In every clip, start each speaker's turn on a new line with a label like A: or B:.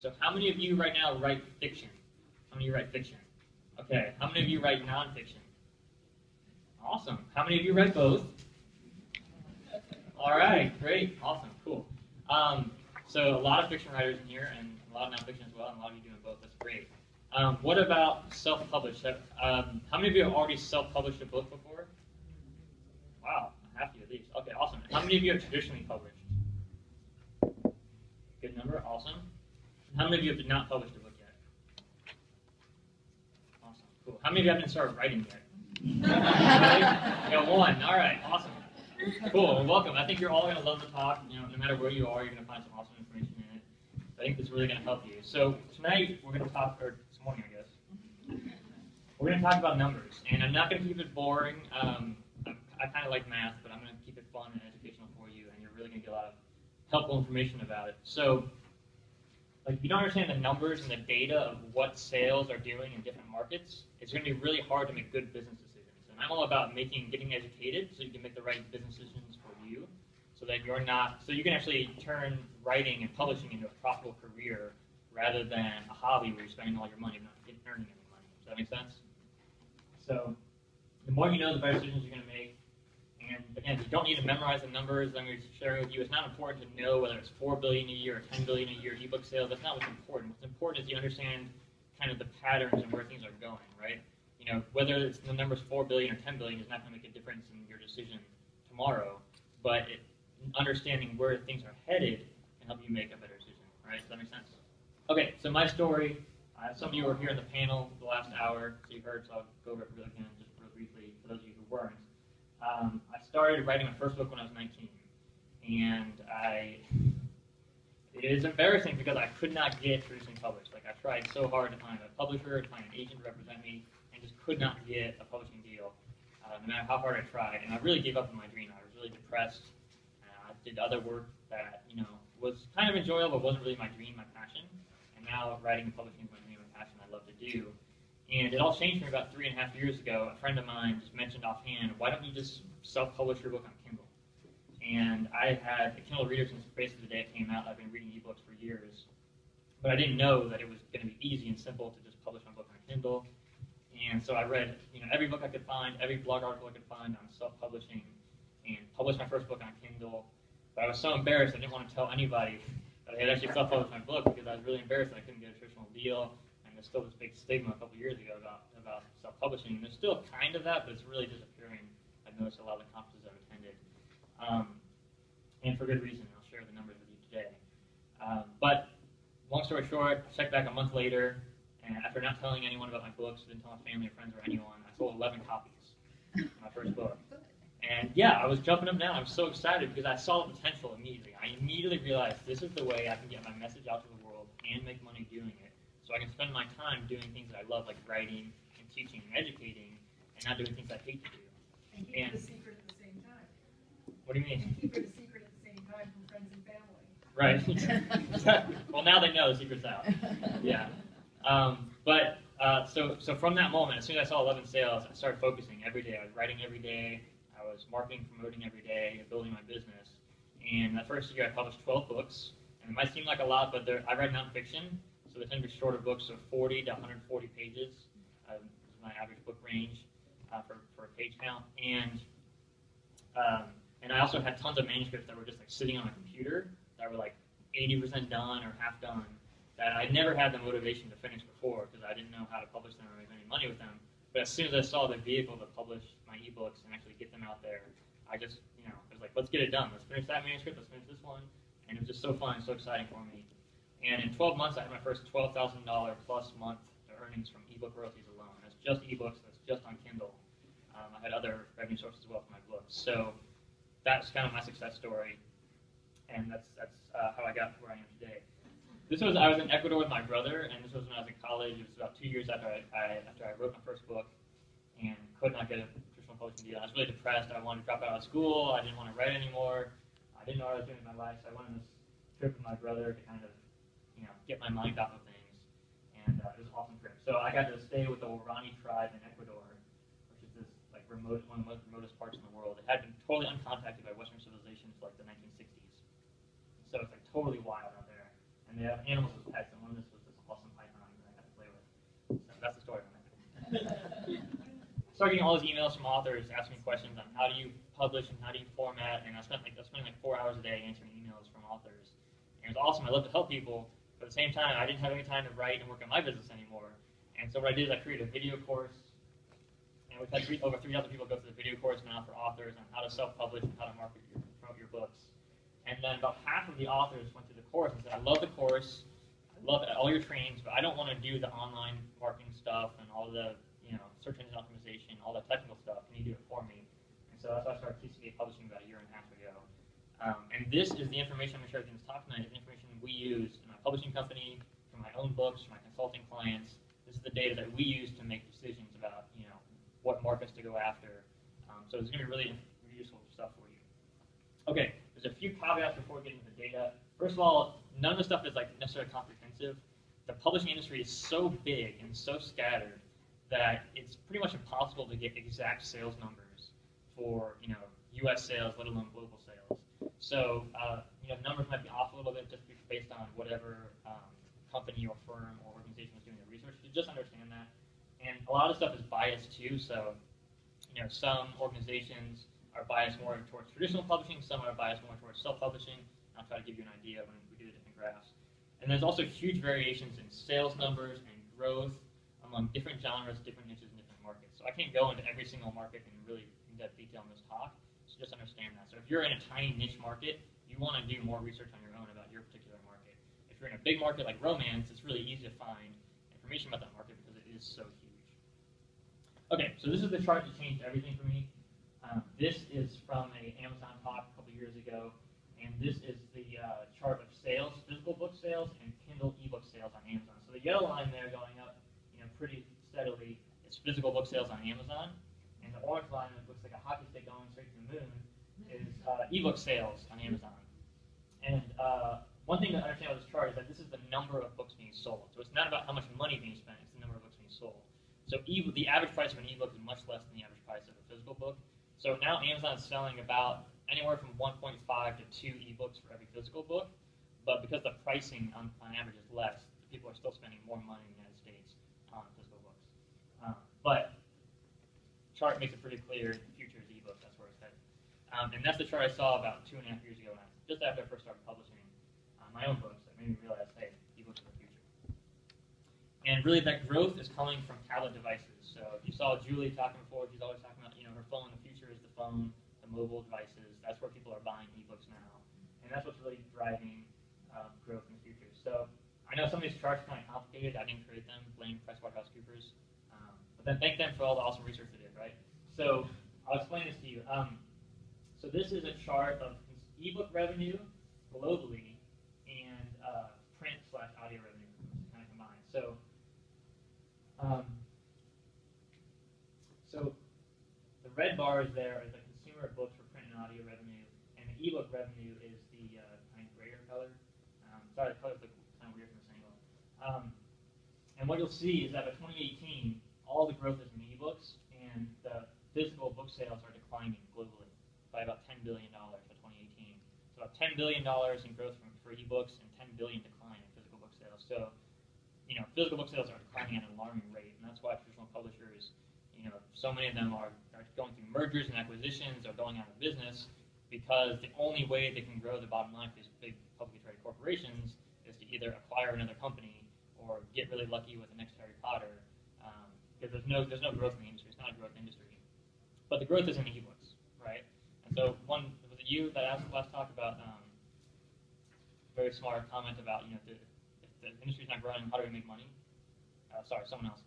A: So how many of you right now write fiction? How many of you write fiction? Okay. How many of you write nonfiction? Awesome. How many of you write both? All right. Great. Awesome. Cool. So a lot of fiction writers in here, and a lot of nonfiction as well, and a lot of you doing both. That's great. What about self-published? How many of you have already self-published a book before? Wow. Half of you at least. Okay. Awesome. How many of you have traditionally published? Good number. Awesome. How many of you have not published a book yet? Awesome, cool. How many of you haven't started writing yet? You got one. All right, awesome. Cool. Well, welcome. I think you're all going to love the talk. No matter where you are, you're going to find some awesome information in it. I think it's really going to help you. So tonight we're going to talk, or this morning, I guess. We're going to talk about numbers, and I'm not going to keep it boring. I kind of like math, but I'm going to keep it fun and educational for you, and you're really going to get a lot of helpful information about it. So. Like, if you don't understand the numbers and the data of what sales are doing in different markets, it's going to be really hard to make good business decisions. And I'm all about getting educated so you can make the right business decisions for you, so that so you can actually turn writing and publishing into a profitable career rather than a hobby where you're spending all your money but not earning any money. Does that make sense? So the more you know, the better decisions you're going to make. And again, you don't need to memorize the numbers I'm going to be sharing with you. It's not important to know whether it's $4 billion a year or $10 billion a year ebook sales. That's not what's important. What's important is you understand kind of the patterns and where things are going, right? Whether it's the numbers 4 billion or 10 billion is not going to make a difference in your decision tomorrow, but understanding where things are headed can help you make a better decision, right? Does that make sense? Okay, so my story. Some of you were here in the panel the last hour, so you heard, so I'll go over it really again, just real briefly for those of you who weren't. I started writing my first book when I was 19, and it is embarrassing because I could not get traditionally published. Like, I tried so hard to find a publisher, to find an agent to represent me, and just could not get a publishing deal, no matter how hard I tried. And I really gave up on my dream. I was really depressed. I did other work that was kind of enjoyable, but wasn't really my dream, my passion. And now writing and publishing is my dream and passion I love to do. And it all changed for me about 3.5 years ago. A friend of mine just mentioned offhand, why don't you just self-publish your book on Kindle? And I had a Kindle reader since basically the day it came out. I've been reading ebooks for years. But I didn't know that it was going to be easy and simple to just publish my book on Kindle. And so I read every book I could find, every blog article I could find on self-publishing, and published my first book on Kindle. But I was so embarrassed I didn't want to tell anybody that I had actually self-published my book because I was really embarrassed that I couldn't get a traditional deal. There's still this big stigma a couple years ago about self-publishing. There's still kind of that, but it's really disappearing. I've noticed a lot of the conferences I've attended. And for good reason. I'll share the numbers with you today. But long story short, I checked back a month later, and after not telling anyone about my books, didn't tell my family or friends or anyone, I sold 11 copies of my first book. And yeah, I was jumping up and down. I was so excited because I saw the potential immediately. I immediately realized this is the way I can get my message out to the world and make money doing it. So I can spend my time doing things that I love, like writing and teaching and educating, and not doing things I hate to do.
B: And keep the secret at the same time.
A: What do you mean?
B: And keep it a secret at the same time from friends and family.
A: Right. Exactly. Well, now they know the secret's out. Yeah. So from that moment, as soon as I saw 11 sales, I started focusing every day. I was writing every day. I was marketing, promoting every day, building my business. And that first year, I published 12 books. And it might seem like a lot, but I write nonfiction. So they tend to be shorter books, so 40 to 140 pages is my average book range for a page count. And I also had tons of manuscripts that were just like sitting on my computer that were like 80% done or half done that I never had the motivation to finish before because I didn't know how to publish them or make any money with them. But as soon as I saw the vehicle to publish my ebooks and actually get them out there, I just, I was like, let's get it done. Let's finish that manuscript. Let's finish this one. And it was just so fun and so exciting for me. And in 12 months, I had my first $12,000 plus month earnings from ebook royalties alone. That's just ebooks. That's just on Kindle. I had other revenue sources as well for my books. So that's kind of my success story, and that's how I got to where I am today. I was in Ecuador with my brother, and this was when I was in college. It was about 2 years after I wrote my first book, and could not get a traditional publishing deal. I was really depressed. I wanted to drop out of school. I didn't want to write anymore. I didn't know what I was doing in my life, so I went on this trip with my brother to kind of get my mind off of things, and it was an awesome trip. So I got to stay with the Orani tribe in Ecuador, which is this like one of the most remotest parts in the world. It had been totally uncontacted by Western civilization until like the 1960s. So it's like totally wild out there, and they have animals as pets. And one of started getting all these emails from authors asking me questions on how do you publish and how do you format, and I was spending like 4 hours a day answering emails from authors. And it was awesome. I love to help people, but at the same time, I didn't have any time to write and work on my business anymore. And so what I did is I created a video course, and we've had over 3,000 people go through the video course now for authors on how to self-publish and how to promote your books. And then about half of the authors went through the course and said, I love the course, I love all your trainings, but I don't want to do the online marketing stuff and all the search engine optimization, all that technical stuff. Can you do it for me? And so that's why I started TCA Publishing about 1.5 years ago. And this is the information I'm going to share with you in this talk tonight, is the information we use in my publishing company, for my own books, for my consulting clients. This is the data that we use to make decisions about what markets to go after. So it's going to be really useful stuff for you. Okay, there's a few caveats before we get into the data. First of all, none of the stuff is necessarily comprehensive. The publishing industry is so big and so scattered that it's pretty much impossible to get exact sales numbers for U.S. sales, let alone global sales. So numbers might be off a little bit just based on whatever company or firm or organization is doing the research. So just understand that. And a lot of stuff is biased too. So some organizations are biased more towards traditional publishing, some are biased more towards self-publishing. I'll try to give you an idea when we do the different graphs. And there's also huge variations in sales numbers and growth among different genres, different niches, and different markets. So I can't go into every single market in really in-depth detail in this talk, so just understand that. So if you're in a tiny niche market, you want to do more research on your own about your particular market. If you're in a big market like romance, it's really easy to find information about that market because it is so huge. Okay, so this is the chart that changed everything for me. This is from an Amazon talk a couple years ago, and this is the chart of sales, physical book sales, and Kindle ebook sales on Amazon. So the yellow line there going up pretty steadily is physical book sales on Amazon, and the orange line that looks like a hockey stick going straight to the moon is ebook sales on Amazon. And one thing to understand about this chart is that this is the number of books being sold. So it's not about how much money being spent, it's the number of books being sold. So the average price of an ebook is much less than the average price of a physical book. So now Amazon is selling about anywhere from 1.5 to 2 ebooks for every physical book, but because the pricing on average is less, people are still spending more money in the United States on physical books. But chart makes it pretty clear the future is ebooks, that's where it's headed. And that's the chart I saw about 2.5 years ago, just after I first started publishing my own books. That made me realize, hey, ebooks are the future. And really that growth is coming from tablet devices. So if you saw Julie talking before, she's always talking about, her phone, the future is the phone, the mobile devices. That's where people are buying ebooks now. And that's what's really driving growth in the future. So I know some of these charts are kind of complicated. I didn't create them, blame PricewaterhouseCoopers. But then thank them for all the awesome research they did, right? So I'll explain this to you. So this is a chart of ebook revenue globally and print/audio revenue kind of combined. So the red bars there is the consumer books for print and audio revenue, and the ebook revenue is the kind of grayer color. Sorry, the colors look kind of weird from this angle. And what you'll see is that by 2018, all the growth is in ebooks, and the physical book sales are declining globally by about $10 billion by 2018. So about $10 billion in growth for ebooks and $10 billion decline in physical book sales. So, physical book sales are declining at an alarming rate, and that's why traditional publishers, so many of them are going through mergers and acquisitions or going out of business, because the only way they can grow the bottom line for these big publicly traded corporations is to either acquire another company or get really lucky with the next Harry Potter. Because there's no growth in the industry. It's not a growth industry. But the growth is in ebooks, right? And so was it you that asked last talk about very smart comment about if the industry's not growing, how do we make money? Sorry, someone else.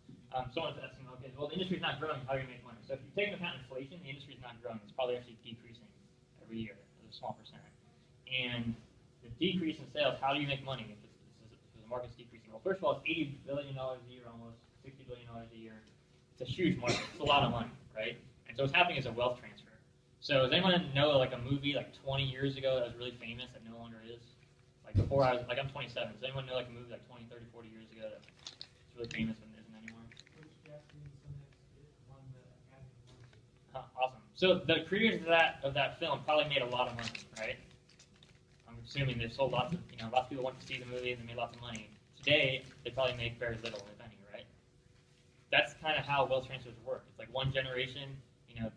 A: Someone was asking, okay, well the industry's not growing, how do we make money? So if you take into account inflation, the industry's not growing. It's probably actually decreasing every year as a small percent. And the decrease in sales, how do you make money if the market's decreasing? Well, first of all, it's $80 billion a year almost. $60 billion a year. It's a huge market. It's a lot of money, right? And so what's happening is a wealth transfer. So does anyone know a movie 20 years ago that was really famous that no longer is? Before I'm 27. Does anyone know a movie 20, 30, 40 years ago that's really famous and isn't anymore? Awesome. So the creators of that film probably made a lot of money, right? I'm assuming they sold lots of people went to see the movie and they made lots of money. Today, they probably make very little, if any, right? that's kind of how wealth transfers work. It's like one generation,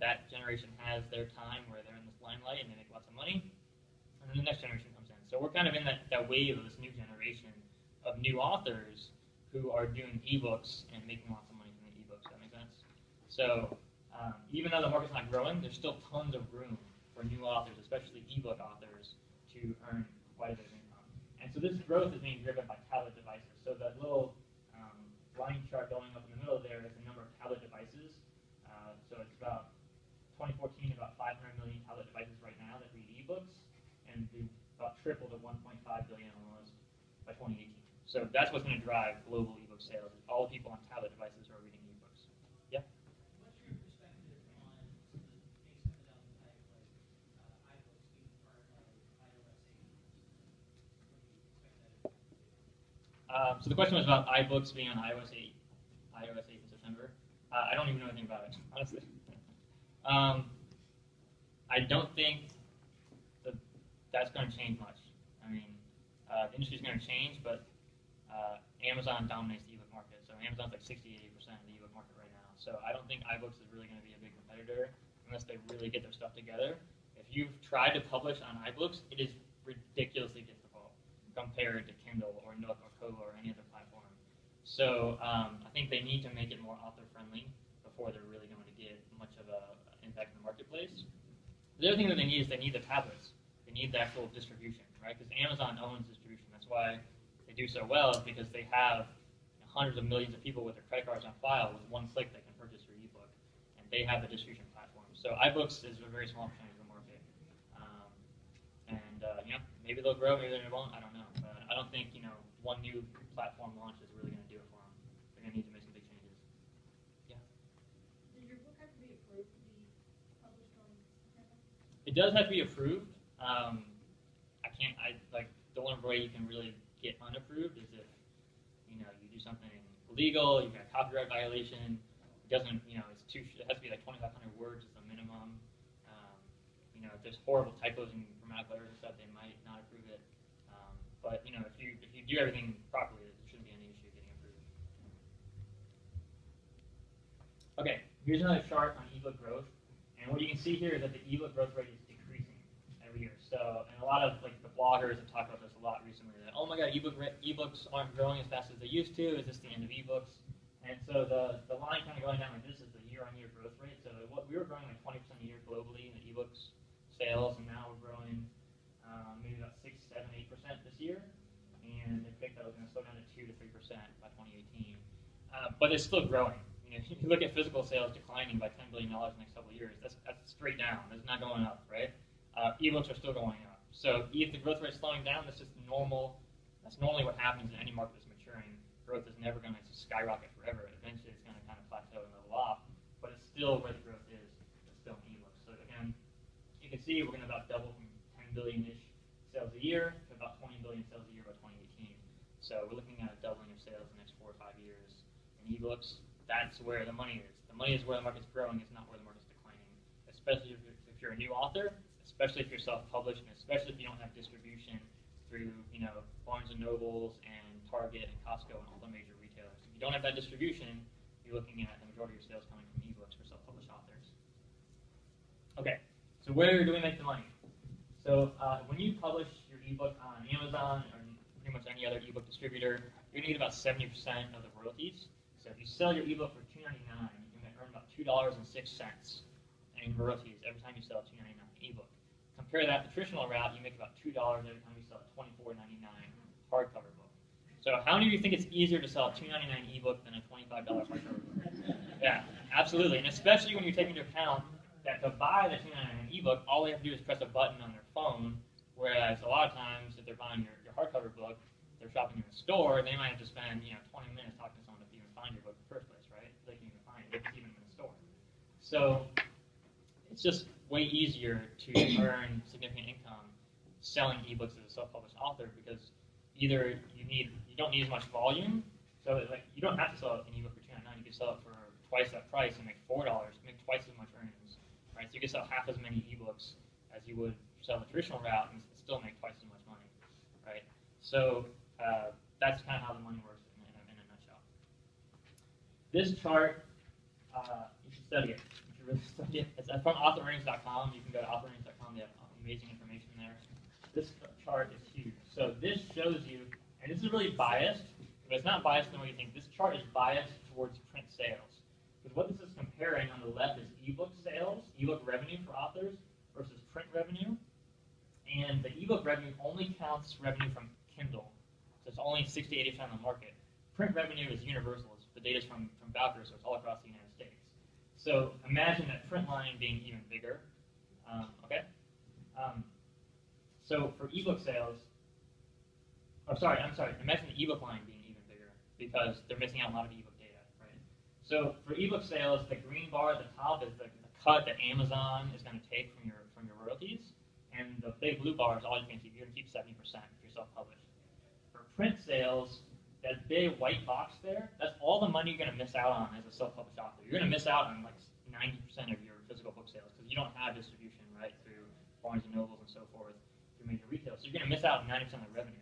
A: that generation has their time where they're in this limelight and they make lots of money, and then the next generation comes in. So we're kind of in that wave of this new generation of new authors who are doing ebooks and making lots of money from the ebooks. Does that make sense? So even though the market's not growing, there's still tons of room for new authors, especially ebook authors, to earn quite a bit of income. And so this growth is being driven by tablet devices. So that little line chart going up in the middle there is the number of tablet devices. So it's about 2014, about 500 million tablet devices right now that read ebooks, and we about triple to 1.5 billion almost by 2018. So that's what's going to drive global ebook sales. Is all the people on tablet devices who are reading ebooks. Yeah.
C: What's your perspective on some of the things coming down the pipe, like iBooks being part of iOS 8? What do you expect that to do?
A: So the question was about iBooks being on iOS 8 in September. I don't even know anything about it, honestly. I don't think that's going to change much. I mean, the industry is going to change, but Amazon dominates the ebook market. So Amazon's like 60-80% of the ebook market right now. So I don't think iBooks is really going to be a big competitor unless they really get their stuff together. If you've tried to publish on iBooks, it is ridiculously difficult compared to Kindle or Nook or Kobo or any other platform. So I think they need to make it more author-friendly before they're really going to get much of an impact in the marketplace. The other thing that they need is they need the tablets. They need the actual distribution, right? Because Amazon owns distribution. That's why they do so well, is because they have hundreds of millions of people with their credit cards on file. With one click, they can purchase your ebook, and they have the distribution platform. So iBooks is a very small percentage of the market, maybe they'll grow, maybe they won't. I don't know, but I don't think one new platform launch is really going to do it for them. They're going to need to make some big changes. Yeah.
B: Does your book have to be approved to be published on Kindle?
A: It does have to be approved. The only way you can really get unapproved is if you do something illegal, you've got a copyright violation. It doesn't, it has to be like 2,500 words is the minimum. If there's horrible typos and grammatical errors and stuff, they might not approve it. But if you do everything properly, there shouldn't be any issue getting approved. Okay, here's another chart on ebook growth, and what you can see here is that the ebook growth rate is decreasing every year. So, and a lot of the bloggers have talked about this a lot recently. That oh my God, ebooks aren't growing as fast as they used to. Is this the end of ebooks? And so the line kind of going down like this is the year-on-year growth rate. So what we were growing like 20% a year globally in the ebooks sales, and now we're growing maybe about 6, 7, 8% this year, and they think that was going to slow down to 2 to 3% by 2018. But it's still growing. If you look at physical sales declining by $10 billion in the next couple of years, that's straight down. It's not going up, right? Ebooks are still going up. So if the growth rate is slowing down, that's just normal. That's normally what happens in any market that's maturing. Growth is never going to skyrocket forever. Eventually, it's going to kind of plateau and level off, but it's still where the growth is. It's still in ebooks. So again, you can see we're going to about double from 10 billion-ish sales a year to about 20 billion sales a year by 2018. So we're looking at a doubling of sales in the next 4 or 5 years. In ebooks, that's where the money is. The money is where the market's growing. It's not where the market's declining. Especially if you're a new author, especially if you're self-published, and especially if you don't have distribution through Barnes & Nobles and Target and Costco and all the major retailers. If you don't have that distribution, you're looking at the majority of your sales coming from ebooks for self-published authors. Okay. So where do we make the money? So when you publish your ebook on Amazon or pretty much any other ebook distributor, you're going to get about 70% of the royalties. So if you sell your ebook for $2.99, you can earn about $2.06 in royalties every time you sell a $2.99 ebook. Compare that to the traditional route, you make about $2 every time you sell a $24.99 hardcover book. So how many of you think it's easier to sell a $2.99 ebook than a $25 hardcover book? Yeah, absolutely. And especially when you take into account that to buy the $2.99 ebook, all they have to do is press a button on their phone, whereas a lot of times if they're buying your hardcover book, they're shopping in a store, they might have to spend 20 minutes talking to someone to even find your book in the first place, right? They can even find it if it's even in the store. So it's just way easier to earn significant income selling ebooks as a self-published author because either you don't need as much volume, so you don't have to sell an ebook for $2.99. You can sell it for twice that price and make $4, make twice as much earnings, right? So you can sell half as many ebooks as you would sell the traditional route and still make twice as much money, right? So that's kind of how the money works in a nutshell. this chart, you should study it. You should really study it. It's from authorearnings.com. You can go to authorearnings.com. They have amazing information there. This chart is huge. So this shows you, and this is really biased, but it's not biased in the way you think. This chart is biased towards print sales. Because what this is comparing on the left is ebook sales, ebook revenue for authors versus print revenue. And the ebook revenue only counts revenue from Kindle. So it's only 60 to 80% of the market. Print revenue is universal. The data is from Bowker, so it's all across the United States. So imagine that print line being even bigger. Okay? So for ebook sales, imagine the ebook line being even bigger because they're missing out on a lot of ebook data, right? So for ebook sales, the green bar at the top is the cut that Amazon is going to take from your royalties, and the big blue bar is all you can keep. You're going to keep 70% if you're self-published. For print sales, that big white box there, that's all the money you're going to miss out on as a self-published author. You're going to miss out on like 90% of your physical book sales because you don't have distribution, right, through Barnes & Nobles and so forth, through major retail. So you're going to miss out on 90% of the revenue.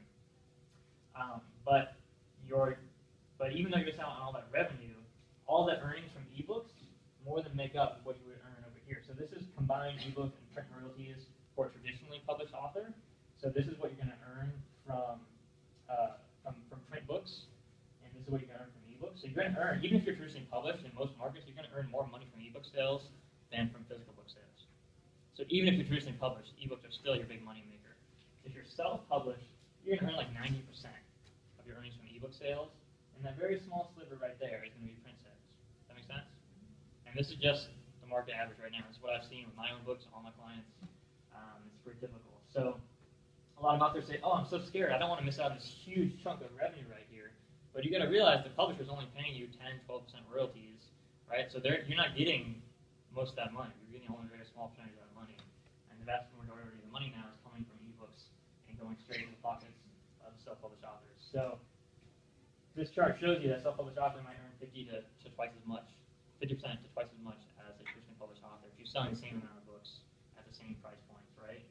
A: But even though you miss out on all that revenue, all the earnings from ebooks more than make up what you would earn over here. So this is combined ebook and print royalties for a traditionally published author. So this is what you're going to earn from print books, and this is what you're going to earn from ebooks. So you're going to earn, even if you're traditionally published in most markets, you're going to earn more money from ebook sales than from physical book sales. So even if you're traditionally published, ebooks are still your big money maker. If you're self-published, you're going to earn like 90% of your earnings from ebook sales, and that very small sliver right there is going to be print sales. Does that make sense? And this is just the market average right now. This is what I've seen with my own books, all my clients. It's pretty typical. So a lot of authors say, oh, I'm so scared. I don't want to miss out on this huge chunk of revenue right here. But you got to realize the publisher's only paying you 10, 12% royalties, right? So you're not getting most of that money. You're getting only a very small percentage of that money. And the vast majority of the money now is coming from ebooks and going straight into the pockets of self-published authors. So this chart shows you that self-published author might earn 50 to twice as much, 50% to twice as much as a traditionally published author if you're selling the same amount of books at the same price points, right?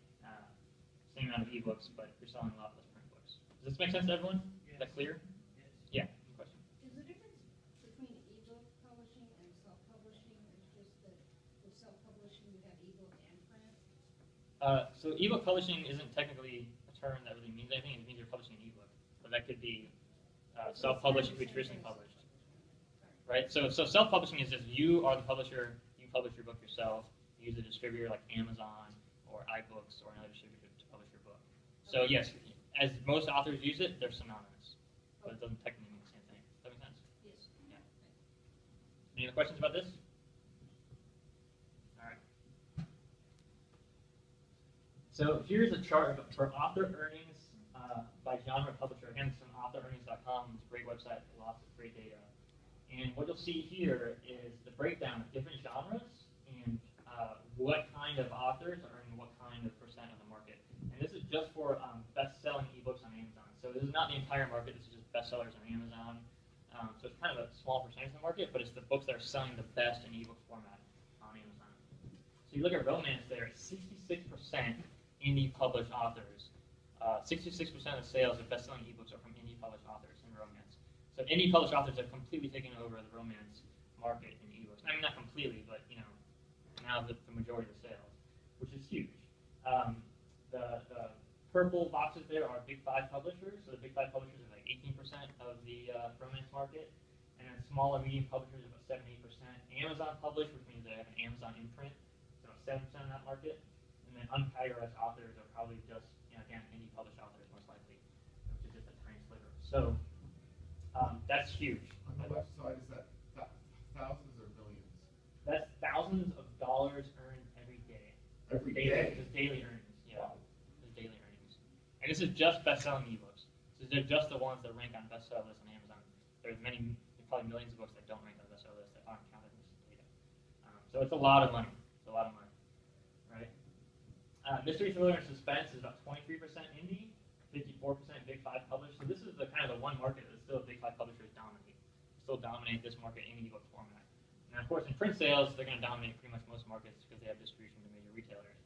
A: Same amount of ebooks, but you're selling a lot less print books. Does this make sense to everyone?
C: Yes.
A: Is that clear?
C: Yes.
A: Yeah. Good question.
B: Is the difference between ebook publishing and self-publishing is just that with self-publishing you have ebook and print?
A: So ebook publishing isn't technically a term that really means anything. It means you're publishing an ebook, but that could be self-published, could be traditionally published, right? So self-publishing is just you are the publisher. You publish your book yourself. You use a distributor like Amazon or iBooks or another distributor to publish your book. So yes, as most authors use it, they're synonymous, but it doesn't technically mean the same thing. Does that make sense?
B: Yes.
A: Yeah. Any other questions about this? All right. So here's a chart for author earnings by genre publisher. Again, it's on authorearnings.com. It's a great website, lots of great data. And what you'll see here is the breakdown of different genres and what kind of authors are earning what kind of percent of the market. And this is just for best-selling ebooks on Amazon. So this is not the entire market. This is just bestsellers on Amazon. So it's kind of a small percentage of the market, but it's the books that are selling the best in ebook format on Amazon. So you look at romance there, 66% indie published authors. 66% of the sales of best-selling ebooks are from indie published authors in romance. So indie published authors have completely taken over the romance market in ebooks. I mean, not completely, but now the majority of the sales, which is huge. The purple boxes there are big five publishers. So the big five publishers are like 18% of the romance market, and then smaller medium publishers are about 78%. Amazon published, which means they have an Amazon imprint, so about 7% of that market. And then uncategorized authors are probably just, again, indie published authors most likely, which is just a tiny sliver. So that's huge.
D: On the left side, is that thousands or millions?
A: That's thousands of dollars earned every day.
D: Every day?
A: Just daily earnings, yeah.
D: Wow.
A: Just daily earnings. And this is just best-selling ebooks. So they're just the ones that rank on bestseller lists on Amazon. There's probably millions of books that don't rank on the bestseller list that aren't counted in this data. So it's a lot of money. It's a lot of money, right? Mystery, thriller, and suspense is about 23% indie, 54% big five published. So this is the kind of the one market that still big five publishers dominate. Still dominate this market in ebook format. And of course, in print sales, they're going to dominate pretty much most markets because they have distribution to major retailers.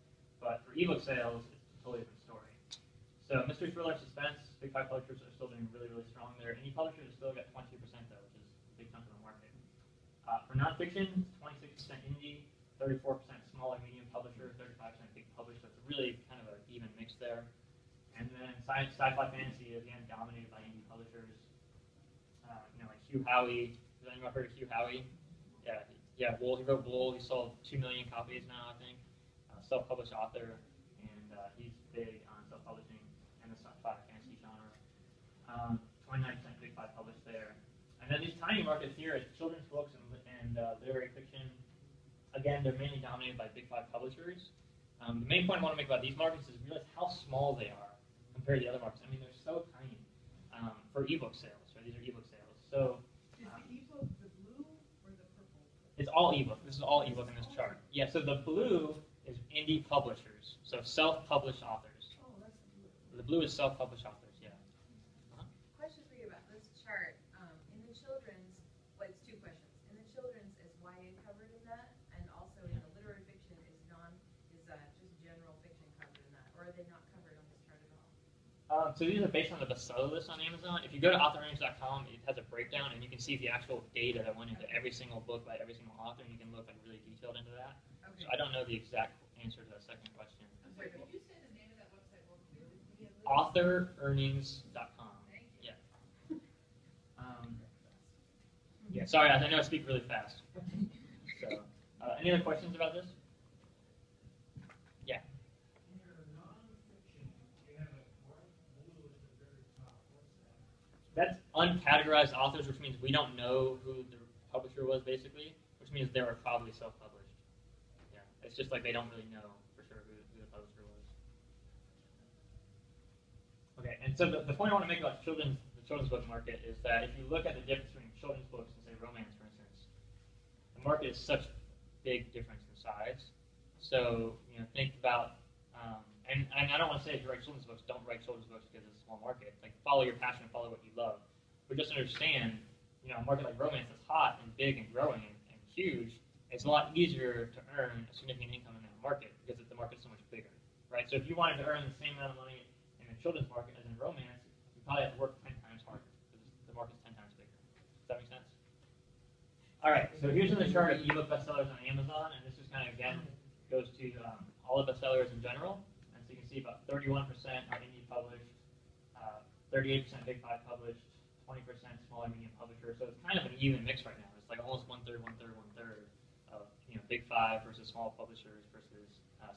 A: But for ebook sales, it's a totally different story. So mystery, thriller, suspense, big five publishers are still doing really, really strong there. Indie publishers have still got 22% though, which is a big chunk of the market. nonfiction, 26% indie, 34% small and medium publisher, 35% big publisher. So it's really kind of an even mix there. And then science, sci-fi, fantasy, again, dominated by indie publishers. Like Hugh Howey. Has anyone heard of Hugh Howey? Yeah, Wool. He wrote Wool. He sold 2 million copies now, I think. Self-published author, and he's big on self-publishing and the sci-fi fantasy genre. 29% big five published there. And then these tiny markets here is children's books and literary fiction. Again, they're mainly dominated by big five publishers. The main point I want to make about these markets is realize how small they are compared to the other markets. I mean, they're so tiny for ebook sales. Right? These are ebook sales. So
E: is the ebook the blue or the purple?
A: It's all ebook. This is all ebook in this chart. Yeah. So the blue is indie publishers. So self-published authors.
E: Oh, that's the blue.
A: The blue is self-published authors. Yeah.
F: Question for you about this chart. In the children's, well, it's two questions. In the children's, is YA covered in that? And also in the literary fiction, is just general fiction covered in that? Or are they not covered on this chart at all?
A: So these are based on the bestseller list on Amazon. If you go to authorrange.com, it has a breakdown, and you can see the actual data that went into every single book by every single author, and you can look like really detailed into that.
F: Okay.
A: So I don't know the exact answer to that second question.
E: I'm sorry, could you say the name of that website more clearly?
A: Authornearnings.com.
F: Thank you.
A: Yeah. Yeah. Sorry, I know I speak really fast. So, any other questions about this? Yeah.
C: In your non-fiction, you have a bright blue at the very top. What's that?
A: That's uncategorized authors, which means we don't know who the publisher was, basically, which means they were probably self-published. Yeah, it's just like they don't really know for sure who the publisher was. Okay, and so the point I want to make about the children's book market is that if you look at the difference between children's books and, say, romance, for instance, the market is such big difference in size. So, think about, and I don't want to say if you write children's books, don't write children's books because it's a small market. Like, follow your passion and follow what you love. But just understand, a market like romance that's hot and big and growing and huge, it's a lot easier to earn a significant income in that market because the market's so much bigger, right? So if you wanted to earn the same amount of money in the children's market as in romance, you probably have to work 10 times harder because the market's 10 times bigger. Does that make sense? All right, so here's another chart of ebook bestsellers on Amazon, and this is kind of, again, goes to all the bestsellers in general. And so you can see about 31% are indie published, 38% big five published, 20% small and medium publisher. So it's kind of an even mix right now. It's like almost one-third, one-third, one-third of big five versus small publishers versus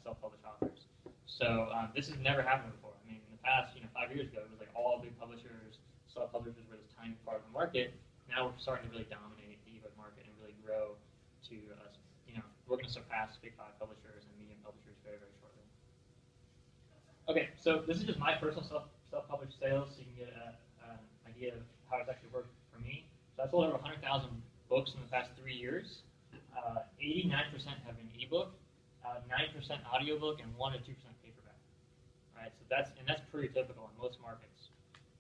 A: self-published authors. So this has never happened before. I mean, in the past, 5 years ago, it was like all big publishers, self-publishers were this tiny part of the market. Now we're starting to really dominate the ebook market and really grow to, we're going to surpass big five publishers and medium publishers very, very shortly. Okay, so this is just my personal self-published sales, so you can get an idea of how it's actually worked for me. So I sold over 100,000 books in the past 3 years. 89% have been ebook, 9% audiobook, and 1 to 2% paperback. Right, so that's pretty typical in most markets.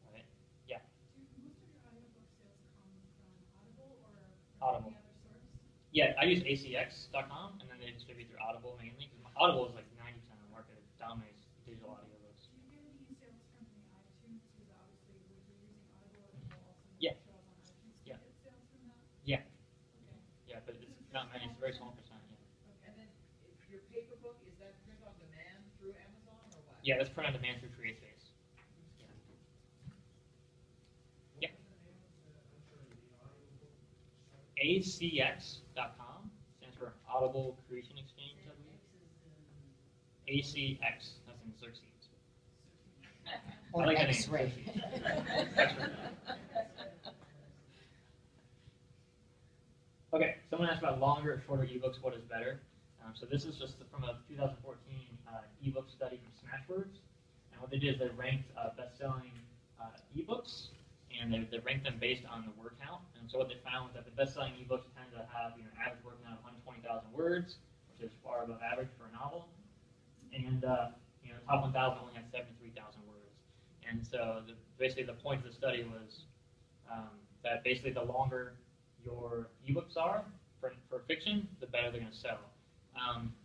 A: Right? Yeah.
E: Do most of your audiobook sales come from Audible or from
A: Audible.
E: any other source?
A: Yeah, I use acx.com, and then they distribute through Audible mainly. Because Audible is like 90% of the market; it dominates digital audiobooks.
E: Do you get any sales from the iTunes? Because obviously, if you're using Audible, it will also
A: Yeah.
E: show up on iTunes. Do
A: Yeah.
E: you get sales from that?
A: Yeah,
E: Okay.
A: yeah, but it's not many. It's a very small percent. Yeah.
G: And then your paper book, is that print on demand through Amazon or what?
A: Yeah, that's print on demand through CreateSpace. Yeah. Yeah. ACX.com stands for Audible Creation Exchange, I believe. ACX, that's in Xerxes.
H: Or
A: I like that name,
H: X-ray.
A: Xerxes. X-ray. Okay, someone asked about longer or shorter ebooks, what is better? So this is just from a 2014 ebook study from Smashwords. And what they did is they ranked best-selling ebooks, and they ranked them based on the word count. And so what they found was that the best-selling ebooks tend to have an average word count of 120,000 words, which is far above average for a novel. And the top 1,000 only had 73,000 words. And so basically the point of the study was that basically the longer your ebooks are for fiction, the better they're going to sell.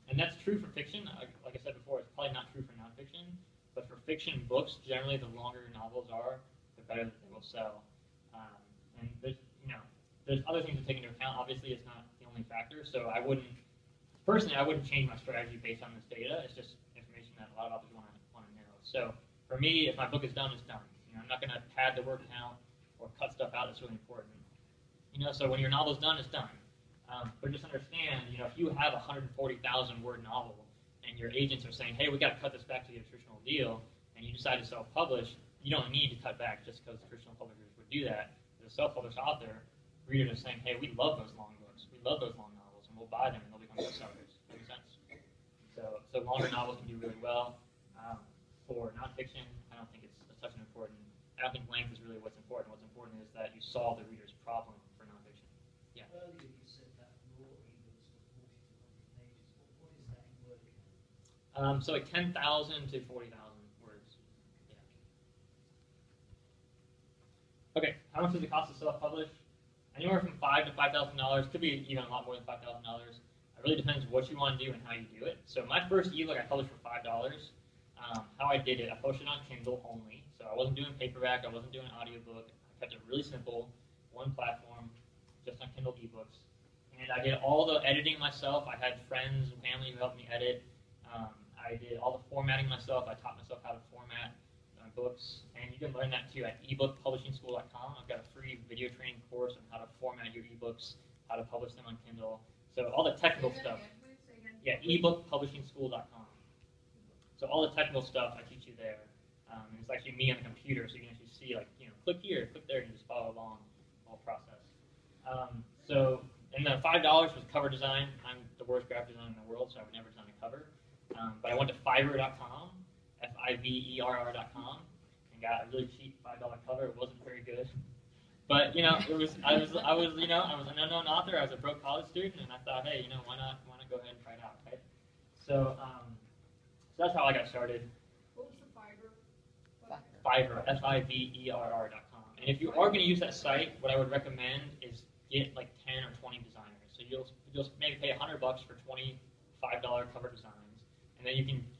A: And that's true for fiction. Like I said before, it's probably not true for nonfiction. But for fiction books, generally the longer your novels are, the better they will sell. And there's other things to take into account. Obviously, it's not the only only factor. So I wouldn't change my strategy based on this data. It's just information that a lot of authors want to know. So for me, if my book is done, it's done. I'm not going to pad the word count or cut stuff out that's really important. So when your novel's done, it's done. But just understand, if you have a 140,000 word novel and your agents are saying, hey, we got to cut this back to get a traditional deal, and you decide to self-publish, you don't need to cut back just because traditional publishers would do that. As a self-published author, readers are saying, hey, we love those long books, we love those long novels, and we'll buy them and they'll become bestsellers. Makes sense? So longer novels can do really well. For nonfiction, I don't think it's such an important. I don't think length is really what's important. What's important is that you solve the reader's problem for nonfiction. Yeah.
C: Earlier you said that raw ebooks were 40 to 100 pages. What is that in word count?
A: So like 10,000 to 40,000 words. Yeah. Okay, how much does it cost to self-publish? Anywhere from $5,000 to $5,000. Could be even a lot more than $5,000. It really depends what you want to do and how you do it. So my first ebook I published for $5. How I did it, I posted it on Kindle only. So I wasn't doing paperback, I wasn't doing audiobook. I kept it really simple, one platform, just on Kindle ebooks. And I did all the editing myself. I had friends and family who helped me edit. I did all the formatting myself. I taught myself how to format books. And you can learn that too at ebookpublishingschool.com. I've got a free video training course on how to format your ebooks, how to publish them on Kindle. So all the technical stuff. Yeah, ebookpublishingschool.com. So all the technical stuff I teach you there. And it's actually me on the computer, so you can actually see, like, click here, click there, and you just follow along the whole process. And the $5 was cover design. I'm the worst graphic designer in the world, so I would never design a cover. But I went to Fiverr.com, Fiverr.com, and got a really cheap $5 cover. It wasn't very good, but I was an unknown author. I was a broke college student, and I thought, hey, why not go ahead and try it out, right? So that's how I got started.
E: What was the Fiverr?
A: Fiverr, Fiverr.com. And if you are going to use that site, what I would recommend is get like 10 or 20 designers. So you'll maybe pay $100 for $25 cover designs, and then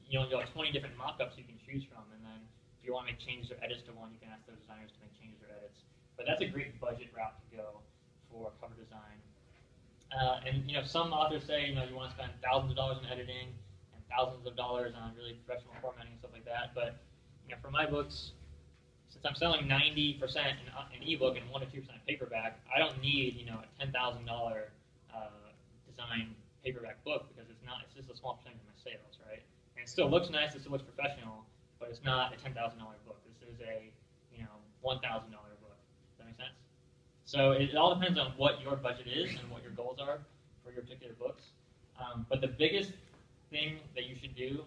A: you'll have 20 different mock-ups you can choose from. And then if you want to make changes or edits to one, you can ask those designers to make changes or edits. But that's a great budget route to go for cover design. And some authors say you want to spend thousands of dollars in editing and thousands of dollars on really professional formatting and stuff like that. But for my books, since I'm selling 90% in ebook and 1 to 2% paperback, I don't need a $10,000 design paperback book because it's just a small percentage of my sales, right? And it still looks nice, it still looks professional, but it's not a $10,000 book. This is a $1,000 book. Does that make sense? So it all depends on what your budget is and what your goals are for your particular books. But the biggest thing that you should do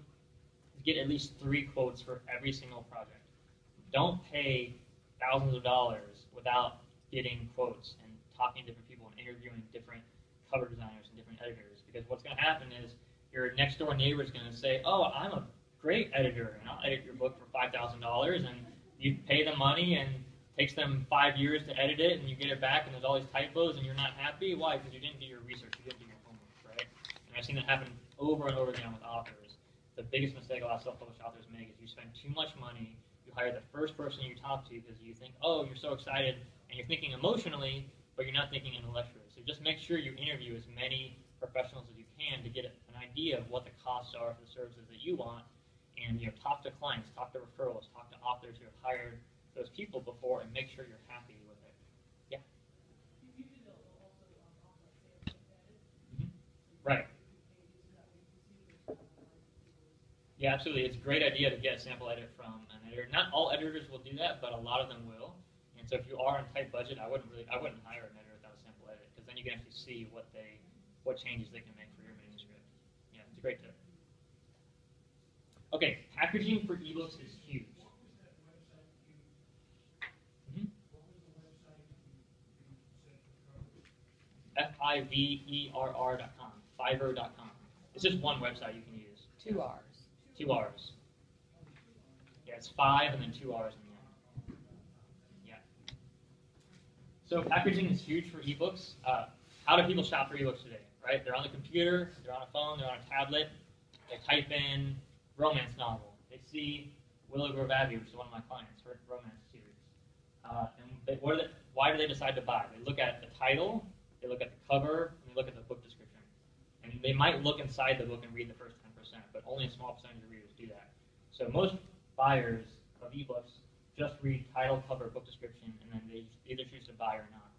A: is get at least 3 quotes for every single project. Don't pay thousands of dollars without getting quotes and talking to different people and interviewing different cover designers and different editors. Because what's going to happen is your next door neighbor is going to say, oh, I'm a great editor, and I'll edit your book for $5,000, and you pay them money, and it takes them 5 years to edit it, and you get it back, and there's all these typos, and you're not happy. Why? Because you didn't do your research, you didn't do your homework, right? And I've seen that happen over and over again with authors. The biggest mistake a lot of self-published authors make is you spend too much money. You hire the first person you talk to because you think, oh, you're so excited, and you're thinking emotionally, but you're not thinking intellectually. So just make sure you interview as many professionals as you can to get an idea of what the costs are for the services that you want, and talk to clients, talk to referrals, talk to authors who have hired those people before, and make sure you're happy with it. Yeah.
C: You did also sales embedded.
A: Right. Yeah, absolutely. It's a great idea to get a sample edit from an editor. Not all editors will do that, but a lot of them will. And so if you are on a tight budget, I wouldn't hire an editor without a sample edit, because then you can actually see what changes they can make for your manuscript. Yeah, it's a great tip. Okay, packaging for ebooks is huge.
C: What was that website What was the website you said for cover?
A: Fiverr.com. Fiverr.com. It's just one website you can use.
H: 2 R's.
A: 2 R's. Yeah, it's 5 and then 2 R's in the end. Yeah. So packaging is huge for ebooks. How do people shop for ebooks today? Right? They're on the computer, they're on a phone, they're on a tablet. They type in romance novel. They see Willow Grove Abbey, which is one of my clients, her romance series. Why do they decide to buy? They look at the title, they look at the cover, and they look at the book and they might look inside the book and read the first 10%, but only a small percentage of readers do that. So most buyers of ebooks just read title, cover, book description, and then they either choose to buy or not.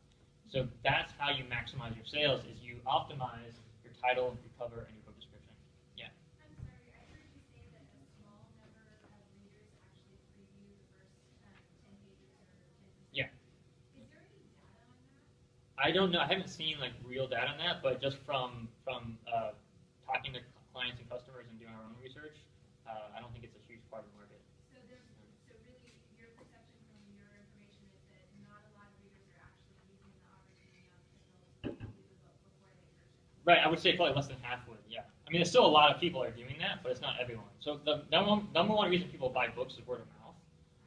A: So that's how you maximize your sales, is you optimize your title, your cover, and your book description. Yeah?
E: I'm sorry, I heard you say that a small number of readers actually preview the first 10 pages or 10%.
A: Yeah.
E: Is there any data on that?
A: I don't know. I haven't seen like real data on that, but just from talking to clients and customers and doing our own research, I don't think it's a huge part of the market.
E: So really, your perception from your information is that not a lot of readers are actually using the opportunity on Kindle to review the book before they purchase.
A: Right. I would say probably less than half would. Yeah. I mean, there's still a lot of people are doing that, but it's not everyone. So the number one reason people buy books is word of mouth.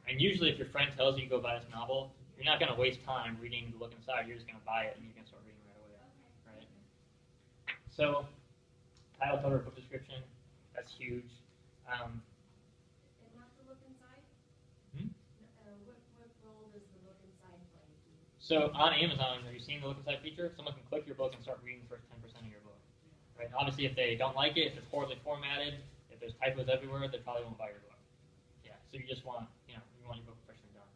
A: And usually, if your friend tells you go buy this novel, you're not going to waste time reading the look inside. You're just going to buy it and you're going to start reading right away. Right. So, title, cover, book description. That's huge.
H: And not the look inside? What role does the look inside play?
A: So on Amazon, have you seen the look inside feature? Someone can click your book and start reading the first 10% of your book. Right? And obviously, if they don't like it, if it's poorly formatted, if there's typos everywhere, they probably won't buy your book. Yeah. So you just want, you want your book freshly done.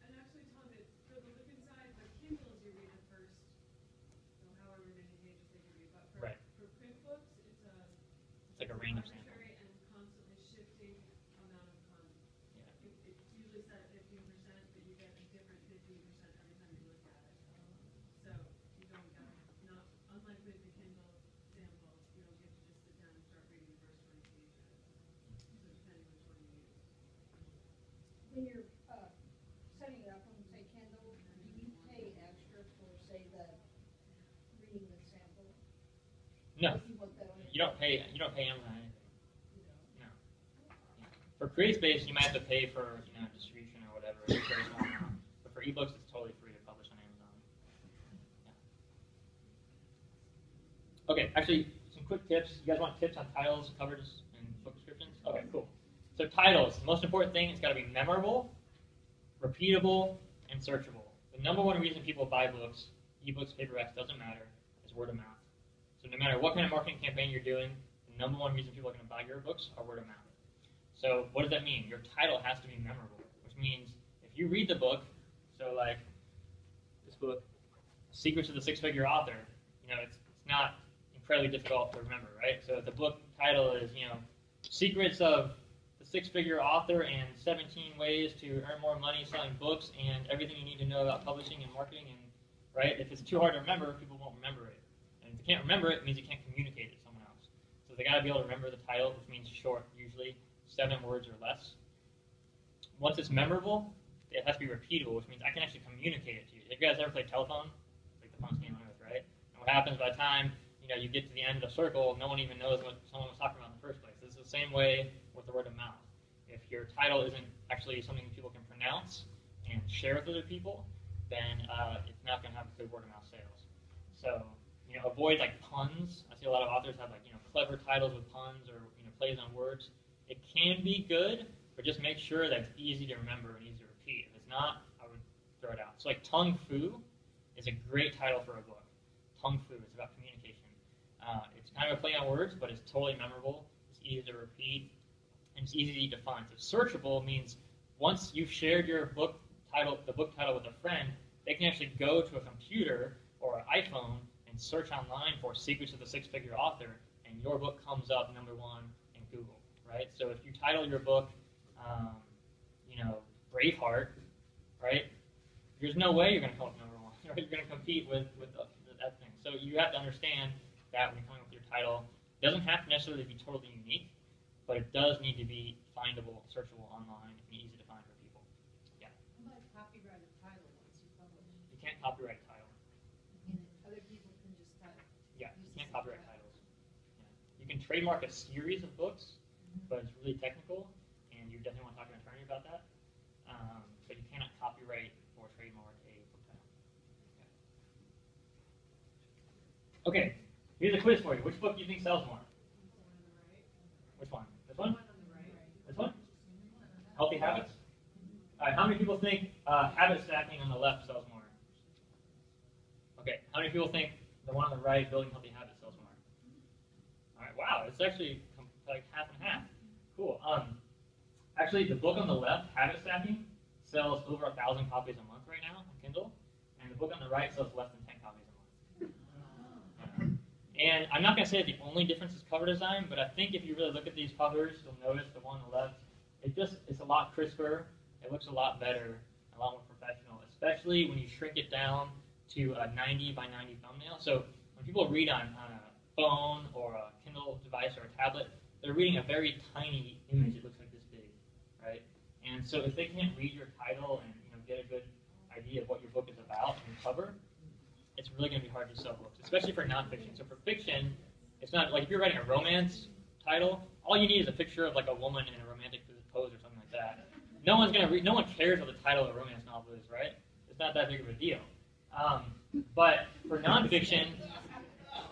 I: And actually, Tom, for the look inside, the Kindles you read the first, however many pages they give you, but for print books,
A: It's like a random sample.
I: arbitrary and constantly shifting amount of content.
A: Yeah.
I: It's usually set at 15%, but you get a different 15% every time you look at it. So you don't get, unlike with the Kindle sample, you don't get to just sit down and start reading the first 20 pages. So depending which one you use.
B: When you're setting it up on, say, Kindle, do you pay extra for, say, the reading the sample?
A: No.
B: If you want that on your
A: You don't pay Amazon anything. No. Yeah. For CreateSpace, you might have to pay for distribution or whatever. It's a very small amount. But for ebooks, it's totally free to publish on Amazon. Yeah. Okay, actually, some quick tips. You guys want tips on titles, covers, and book descriptions? Okay, cool. So titles, the most important thing, it's got to be memorable, repeatable, and searchable. The number one reason people buy books, ebooks, paperbacks, doesn't matter, is word of mouth. So no matter what kind of marketing campaign you're doing, the number one reason people are going to buy your books are word of mouth. So what does that mean? Your title has to be memorable, which means if you read the book, so like this book, Secrets of the Six-Figure Author, it's not incredibly difficult to remember, right? So if the book title is, Secrets of the Six-Figure Author and 17 Ways to Earn More Money Selling Books and Everything You Need to Know About Publishing and Marketing, and right, if it's too hard to remember, people won't remember it. And if you can't remember it, it means you can't communicate it to someone else. So they got to be able to remember the title, which means short, usually 7 words or less. Once it's memorable, it has to be repeatable, which means I can actually communicate it to you. Have you guys ever played telephone? It's like the funnest game on earth, right? And what happens by the time you get to the end of the circle, no one even knows what someone was talking about in the first place. This is the same way with the word of mouth. If your title isn't actually something people can pronounce and share with other people, then it's not going to have good word of mouth sales. So avoid like puns. I see a lot of authors have clever titles with puns or plays on words. It can be good, but just make sure that it's easy to remember and easy to repeat. If it's not, I would throw it out. So like Tung Fu is a great title for a book. Tung Fu, it's about communication. It's kind of a play on words, but it's totally memorable. It's easy to repeat, and it's easy to find. So searchable means once you've shared your book title, the book title with a friend, they can actually go to a computer or an iPhone and search online for Secrets of the Six-Figure Author, and your book comes up #1 in Google, right? So if you title your book, Braveheart, right? There's no way you're going to come up #1, right? You're going to compete with that thing. So you have to understand that when you're coming up with your title, it doesn't have to necessarily be totally unique, but it does need to be findable, searchable online, and easy to find for people. Yeah.
B: How about copyrighted title once you publish?
A: You can't copyright a title.
B: And other people can just type.
A: Yeah, you can't copyright titles. Yeah. You can trademark a series of books, but it's really technical, and you definitely want to talk to an attorney about that. But you cannot copyright or trademark a book title. Okay, here's a quiz for you. Which book do you think sells more? Which one? This one? This one? Healthy Habits? All right, how many people think habit stacking on the left sells more? Okay, how many people think the one on the right, Building Healthy Habits, sells more? wow, it's actually like half and half. Cool. Actually, the book on the left, Habit Stacking, sells over 1,000 copies a month right now on Kindle, and the book on the right sells less than 10 copies a month. And I'm not going to say that the only difference is cover design, but I think if you really look at these covers, you'll notice the one on the left, it's a lot crisper, it looks a lot better, a lot more professional, especially when you shrink it down to a 90 by 90 thumbnail. So when people read on a phone or a Kindle device or a tablet, they're reading a very tiny image. It looks like this big, right? And so if they can't read your title and get a good idea of what your book is about in the cover, it's really going to be hard to sell books, especially for nonfiction. So for fiction, it's not like if you're writing a romance title, all you need is a picture of like a woman in a romantic pose or something like that. No one's going to read. No one cares what the title of a romance novel is, right? It's not that big of a deal. But for nonfiction,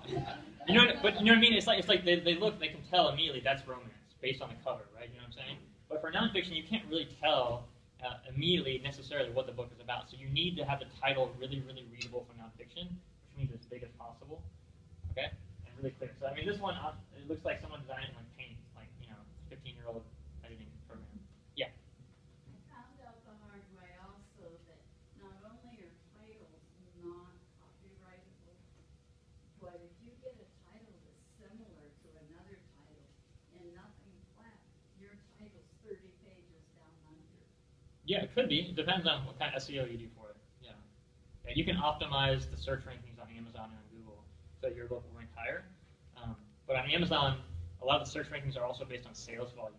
A: you know what I mean? It's like they can tell immediately that's romance based on the cover, right? You know what I'm saying? But for nonfiction, you can't really tell immediately necessarily what the book is about. So you need to have the title really, really readable for nonfiction, which means as big as possible, okay, and really clear. So I mean, this one it looks like someone designed it in like Paint, like 15-year-old editing program. Yeah.
J: I found out the hard way also that not only are titles not copyrightable, but if you get a title that's similar to another title and nothing flat, your title's 30 pages down under.
A: Yeah, it could be. It depends on what kind of SEO you do for it. Yeah. You can optimize the search rankings on Amazon and on Google so that your book will rank higher. But on Amazon, a lot of the search rankings are also based on sales volume.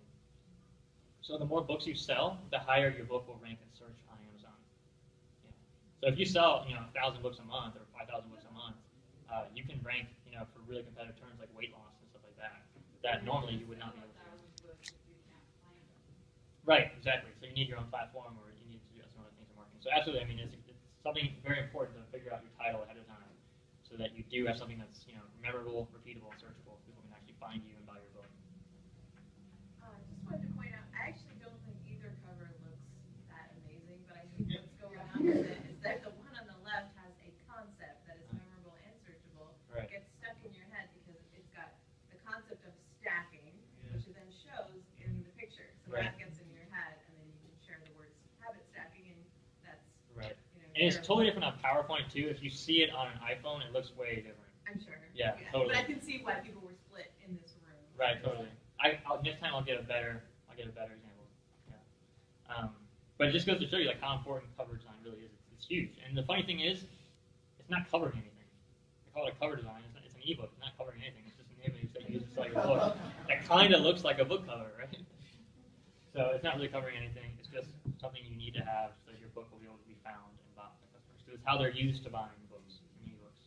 A: So the more books you sell, the higher your book will rank in search on Amazon. Yeah. So if you sell 1,000 books a month or 5,000 books a month, you can rank for really competitive terms like weight loss and stuff like that normally you would not be able to. Right, exactly. So you need your own platform, or you need to do some other things in marketing. So absolutely, I mean, it's something very important to figure out your title ahead of time, so that you do have something that's memorable, repeatable, and searchable. People can actually find you and buy your book.
F: Just wanted to point out, I actually don't think either cover looks that amazing, but I think what's going on with it is that the one on the left has a concept that is memorable and searchable.
A: Right.
F: It gets stuck in your head because it's got the concept of stacking, which it then shows in the picture. So
A: Right.
F: that gets in your head, and then you can share the words habit stacking, and that's
A: Right. And it's totally different on PowerPoint too. If you see it on an iPhone, it looks way different.
F: I'm sure.
A: Yeah, totally.
F: But I can see why people were split in this room.
A: Right, totally. Next time I'll get a better example. Yeah. But it just goes to show you like how important cover design really is. It's huge. And the funny thing is, it's not covering anything. They call it a cover design. It's an ebook. It's not covering anything. It's just an image that you use to sell your book. That kind of looks like a book cover, right? So it's not really covering anything. It's just something you need to have so that your book will be able to be found and bought by customers. Because it's how they're used to buying books and ebooks.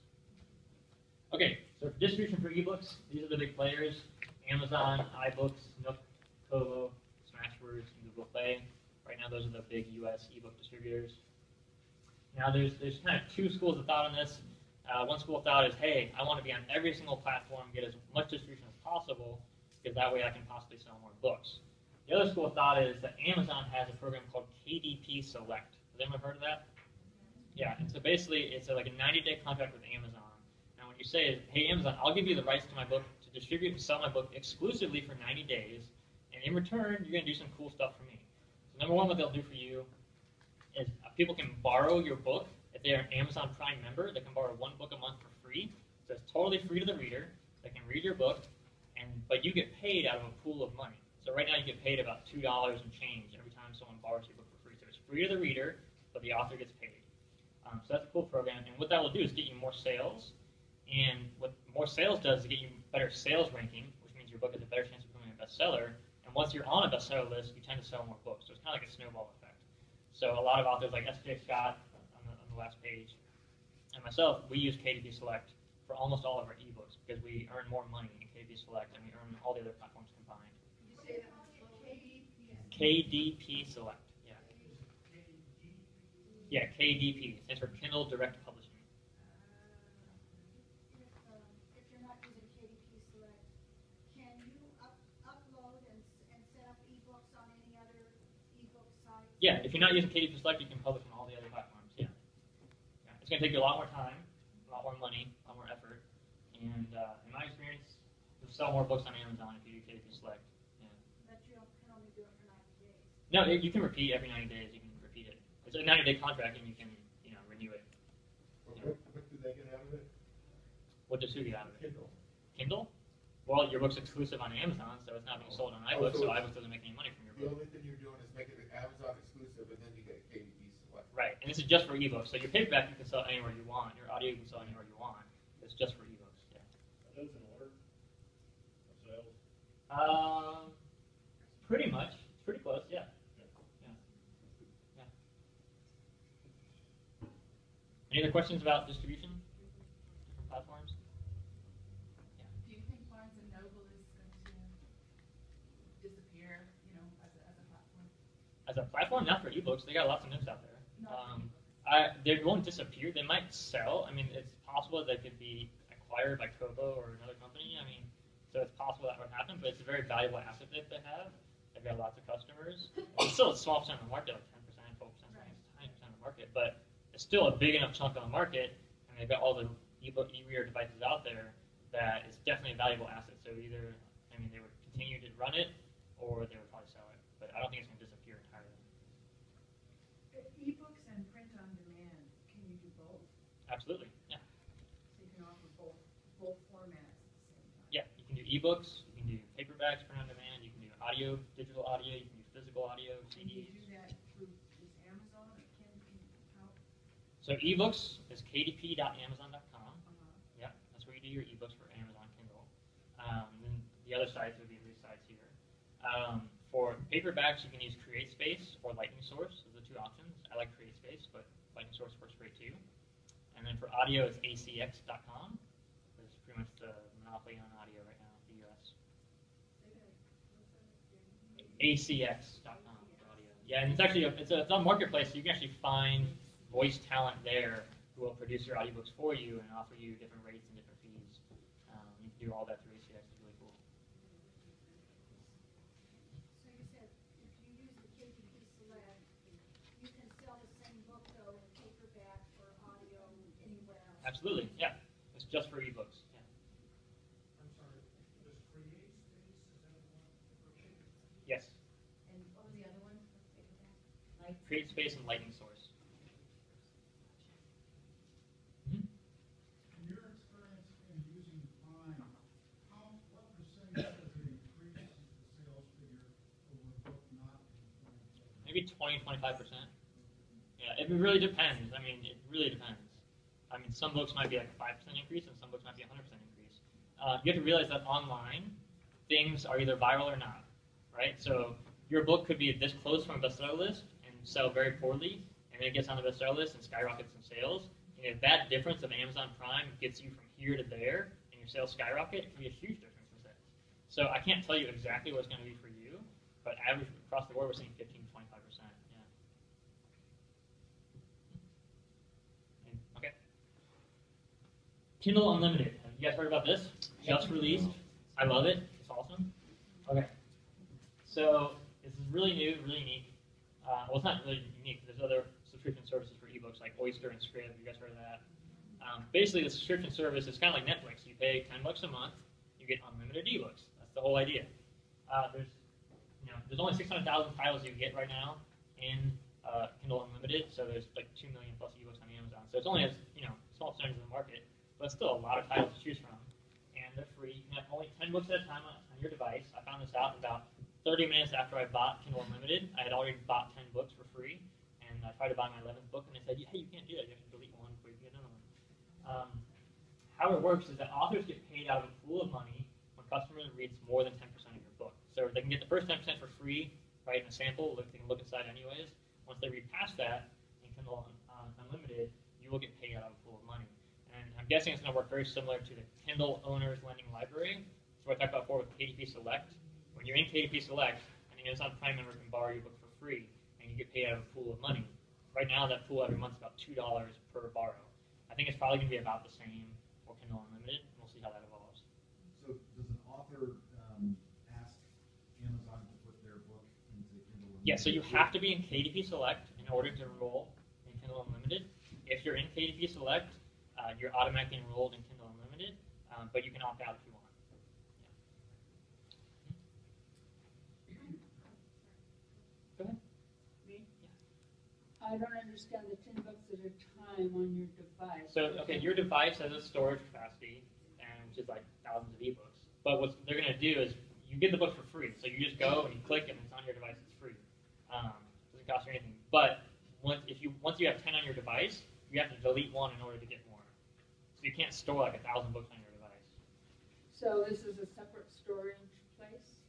A: Okay, so for distribution for ebooks, these are the big players: Amazon, iBooks, Nook, Kobo, Smashwords, and Google Play. Right now, those are the big U.S. ebook distributors. Now, there's kind of two schools of thought on this. One school of thought is, hey, I want to be on every single platform, get as much distribution as possible, because that way I can possibly sell more books. The other school of thought is that Amazon has a program called KDP Select. Has anyone heard of that? Yeah, and so basically it's like a 90-day contract with Amazon. Now what you say is, hey Amazon, I'll give you the rights to my book to distribute and sell my book exclusively for 90 days, and in return you're going to do some cool stuff for me. So number one, what they'll do for you is people can borrow your book. If they're an Amazon Prime member, they can borrow one book a month for free. So it's totally free to the reader. They can read your book, but you get paid out of a pool of money. So right now you get paid about $2 and change every time someone borrows your book for free. So it's free to the reader, but the author gets paid. So that's a cool program. And what that will do is get you more sales. And what more sales does is get you better sales ranking, which means your book has a better chance of becoming a bestseller. And once you're on a bestseller list, you tend to sell more books. So it's kind of like a snowball effect. So a lot of authors like S.J. Scott on the last page, and myself, we use KDP Select for almost all of our ebooks because we earn more money in KDP Select than we earn all the other platforms combined. KDP Select, yeah. Yeah, KDP stands for Kindle Direct Publishing.
B: If you're not using KDP Select, can you upload and set up ebooks on any other ebook sites?
A: Yeah, if you're not using KDP Select, you can publish on all the other platforms, yeah. It's going to take you a lot more time, a lot more money, a lot more effort, and in my experience, the sell more books on Amazon if you do KDP Select. Yeah.
B: But you can only do it for 90 days.
A: No, you can repeat every 90 days. You can repeat it. It's a 90-day contract, and you can renew it.
D: What do they get out of it?
A: What does who get out of it?
D: Kindle.
A: Kindle? Well, your book's exclusive on Amazon, so it's not being sold on iBooks, so iBooks doesn't make any money from your
D: The
A: book.
D: only thing you're doing is making it Amazon exclusive, and then you get a KDP Select.
A: Right, and this is just for ebooks. So your paperback you can sell anywhere you want. Your audio you can sell anywhere you want. It's just for ebooks. Yeah.
K: Are those in order of sales?
A: Pretty much. It's pretty close. Yeah. Yeah. Any other questions about distribution? Different platforms?
L: Do you think Barnes and Noble is going to disappear, as a platform?
A: As a platform, not for ebooks. They got lots of nooks out there. They won't disappear. They might sell. I mean, it's possible they could be acquired by Kobo or another company. I mean, so it's possible that would happen, but it's a very valuable asset that they have. They've got lots of customers. It's still a small percent of the market, like 10%, 12%, right. It's a tiny percent of the market, but it's still a big enough chunk of the market, and they've got all the ebook, e-reader devices out there that it's definitely a valuable asset. So either, they would continue to run it, or they would probably sell it. But I don't think it's going to disappear entirely.
G: Ebooks and print on demand, can you do both?
A: Absolutely, yeah.
G: So you can offer both formats at the same time?
A: Yeah, you can do ebooks, you can do paperbacks, print on demand, you can do audio, digital audio, you can do physical audio,
G: Can you
A: CDs.
G: do that through this Amazon or how?
A: So ebooks is kdp.amazon.com.
G: Uh-huh.
A: Yeah, that's where you do your ebooks for Amazon Kindle. Then the other sites would be these sites here. For paperbacks, you can use CreateSpace or Lightning Source. Those are the two options. I like CreateSpace, but Lightning Source works great too. And then for audio, it's acx.com. It's pretty much the monopoly on audio right now in the U.S. acx.com for audio. Yeah, and it's actually it's a marketplace, so you can actually find voice talent there who will produce your audiobooks for you and offer you different rates and different fees. You can do all that through ACX. It's really cool.
B: So you said if you use the KDP Select, you can sell the same book though in paperback or audio anywhere else.
A: Absolutely, yeah. It's just for ebooks. Yeah.
K: I'm sorry, does Create Space, is that the one for paper?
A: Yes.
F: And what was the other one for paperback?
A: CreateSpace and Lightning Source.
M: In your experience in using Prime, what percentage does it increase the sales figure over a book not in
A: Maybe 20, 25%. Yeah, it really depends. It really depends. Some books might be like a 5% increase, and some books might be a 100% increase. You have to realize that online, things are either viral or not, right? So your book could be this close from a bestseller list and sell very poorly, and then it gets on the bestseller list and skyrockets in sales. And if that difference of Amazon Prime gets you from here to there, and your sales skyrocket, it can be a huge difference in sales. So I can't tell you exactly what it's going to be for you, but average across the board, we're seeing 15 to 25%. Yeah. Okay. Kindle Unlimited. Have you guys heard about this? Just released. I love it. It's awesome. Okay. So this is really new, really unique. Well, it's not really unique. There's other subscription services for ebooks like Oyster and Scribd. You guys heard of that? Basically, the subscription service is kind of like Netflix. You pay $10 a month, you get unlimited ebooks. That's the whole idea. There's only 600,000 titles you get right now in Kindle Unlimited. So there's like 2 million plus ebooks on Amazon. So it's only a small percentage of the market, but still a lot of titles to choose from, and they're free. You can have only 10 books at a time on your device. I found this out about 30 minutes after I bought Kindle Unlimited. I had already bought 10 books for free, and I tried to buy my 11th book, and they said, hey, you can't do that. You have to delete one before you get another one. How it works is that authors get paid out of a pool of money when customers reads more than 10% of your book. So they can get the first 10% for free, right, in a sample. They can look inside anyways. Once they read past that in Kindle Unlimited, you will get paid out of a pool of money. And I'm guessing it's going to work very similar to the Kindle Owners Lending Library. So what I talked about before with KDP Select. When you're in KDP Select, an Amazon Prime member can borrow your book for free, and you get paid out of a pool of money. Right now, that pool every month is about $2 per borrow. I think it's probably going to be about the same for Kindle Unlimited, and we'll see how that evolves.
N: So does an author ask Amazon to put their book into Kindle Unlimited?
A: Yeah, so you have to be in KDP Select in order to enroll in Kindle Unlimited. If you're in KDP Select, you're automatically enrolled in Kindle Unlimited, but you can opt out if you want. Yeah.
L: I don't understand the 10 bucks at a time on your device.
A: So, okay, your device has a storage capacity, and which is like thousands of ebooks. But what they're going to do is you get the book for free. So you just go and you click, and it's on your device. It's free. Doesn't cost you anything. But once you have 10 on your device, you have to delete one in order to get more. So you can't store like 1,000 books on your device.
L: So this is a separate storage place?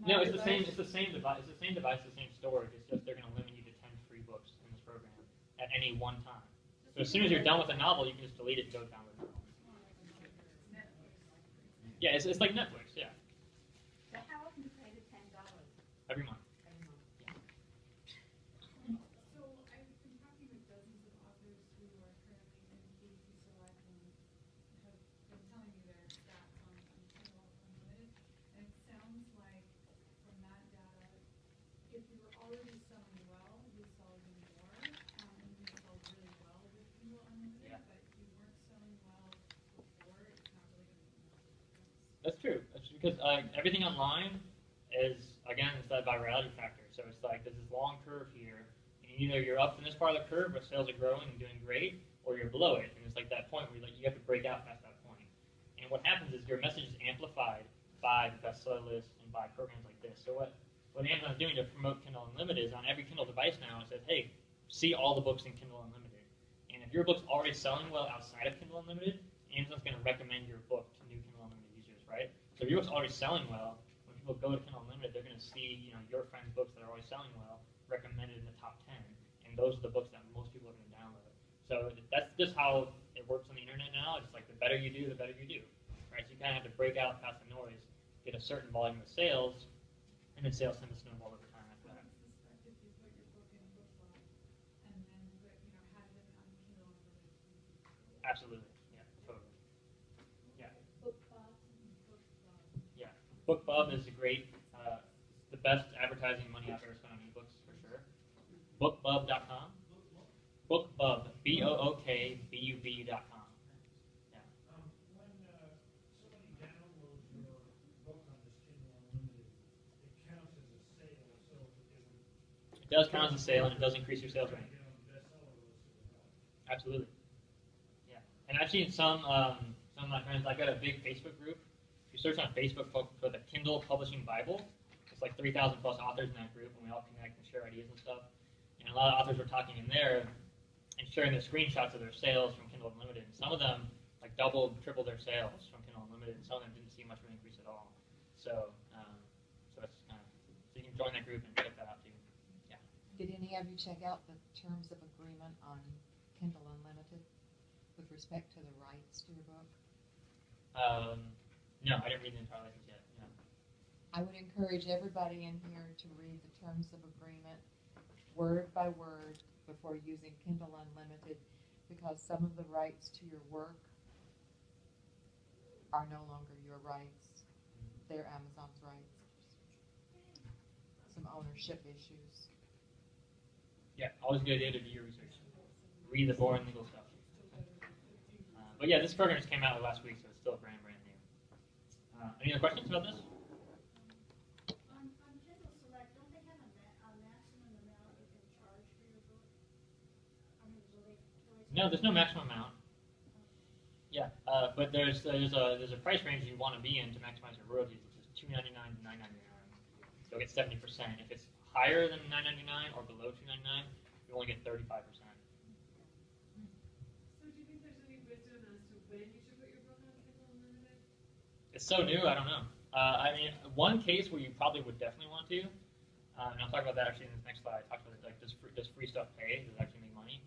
A: No, it's the same. It's the same device. It's the same device, the same storage. It's just they're going to limit you to 10 free books in this program at any one time. So as soon as you're done with a novel, you can just delete it and go download it. Yeah, it's like Netflix. Yeah.
J: So how often do you pay the $10?
A: Every month.
I: So I've been talking with dozens of authors who are currently in Casey Select and have been telling me their stats on Kindle Unlimited, and it sounds like from that data, if you were already selling well, you sell even more, and you sell really well with Kindle Unlimited, but if you weren't selling well before, it's not really going to make much difference.
A: That's true. That's because everything online is, again, it's that virality factor. So it's like there's this long curve here, and either you're up in this part of the curve where sales are growing and doing great, or you're below it, and it's like that point where you have to break out past that point. And what happens is your message is amplified by the bestseller list and by programs like this. So what Amazon's doing to promote Kindle Unlimited is on every Kindle device now it says, hey, see all the books in Kindle Unlimited. And if your book's already selling well outside of Kindle Unlimited, Amazon's going to recommend your book to new Kindle Unlimited users, right? So if your book's already selling well, when people go to Kindle Unlimited, they're going to see your friends' books that are already selling well recommended in the top 10, and those are the books that most people are going to download. So that's just how it works on the internet now. It's like the better you do, the better you do, right? So you kind of have to break out past the noise, get a certain volume of sales, and then sales tend to snowball over time after that.
I: I suspect if you put your book in Book Club and then had it on Kindle Unlimited.
A: Absolutely, yeah, totally. Yeah.
L: BookBub.
A: Yeah, BookBub is a great, the best advertising money I've ever spent on ebooks for sure. Bookbub.com. BookBub, BookBub.com. Yeah.
K: When somebody downloads your book on this Kindle Unlimited, it counts as a sale, so
A: It does count as a sale, and it does increase your sales rank.
K: get on the bestseller list, it would help.
A: Absolutely. Yeah. And I've seen some of my friends, I've got a big Facebook group. If you search on Facebook for the Kindle Publishing Bible, it's like 3,000 plus authors in that group, and we all connect and share ideas and stuff. And a lot of authors were talking in there and sharing their screenshots of their sales from Kindle Unlimited. And some of them like doubled, tripled their sales from Kindle Unlimited, and some of them didn't see much of an increase at all. So, that's kind of, so you can join that group and check that out too. Yeah.
O: Did any of you check out the terms of agreement on Kindle Unlimited with respect to the rights to your book?
A: No, I didn't read the entire license yet. No.
O: I would encourage everybody in here to read the terms of agreement word by word before using Kindle Unlimited, because some of the rights to your work are no longer your rights. They're Amazon's rights. Some ownership issues.
A: Yeah, always a good idea to do your research. Read the boring legal stuff. But yeah, this program just came out last week, so it's still brand new. Any other questions about this?
B: On Kindle Select, don't they have a maximum amount you can charge for your book? I mean, will they
A: No, there's no maximum amount. Yeah, but there's a price range you want to be in to maximize your royalties, which is $2.99 to $9.99. So you'll get 70%. If it's higher than $9.99 or below $2.99, you only get 35%.
I: So do you think there's any wisdom as to when you should put your book on Kindle Unlimited?
A: It's so new, I don't know. I mean, one case where you probably would definitely want to, and I'll talk about that actually in this next slide. I talked about it, like, does free stuff pay? Does it actually make money?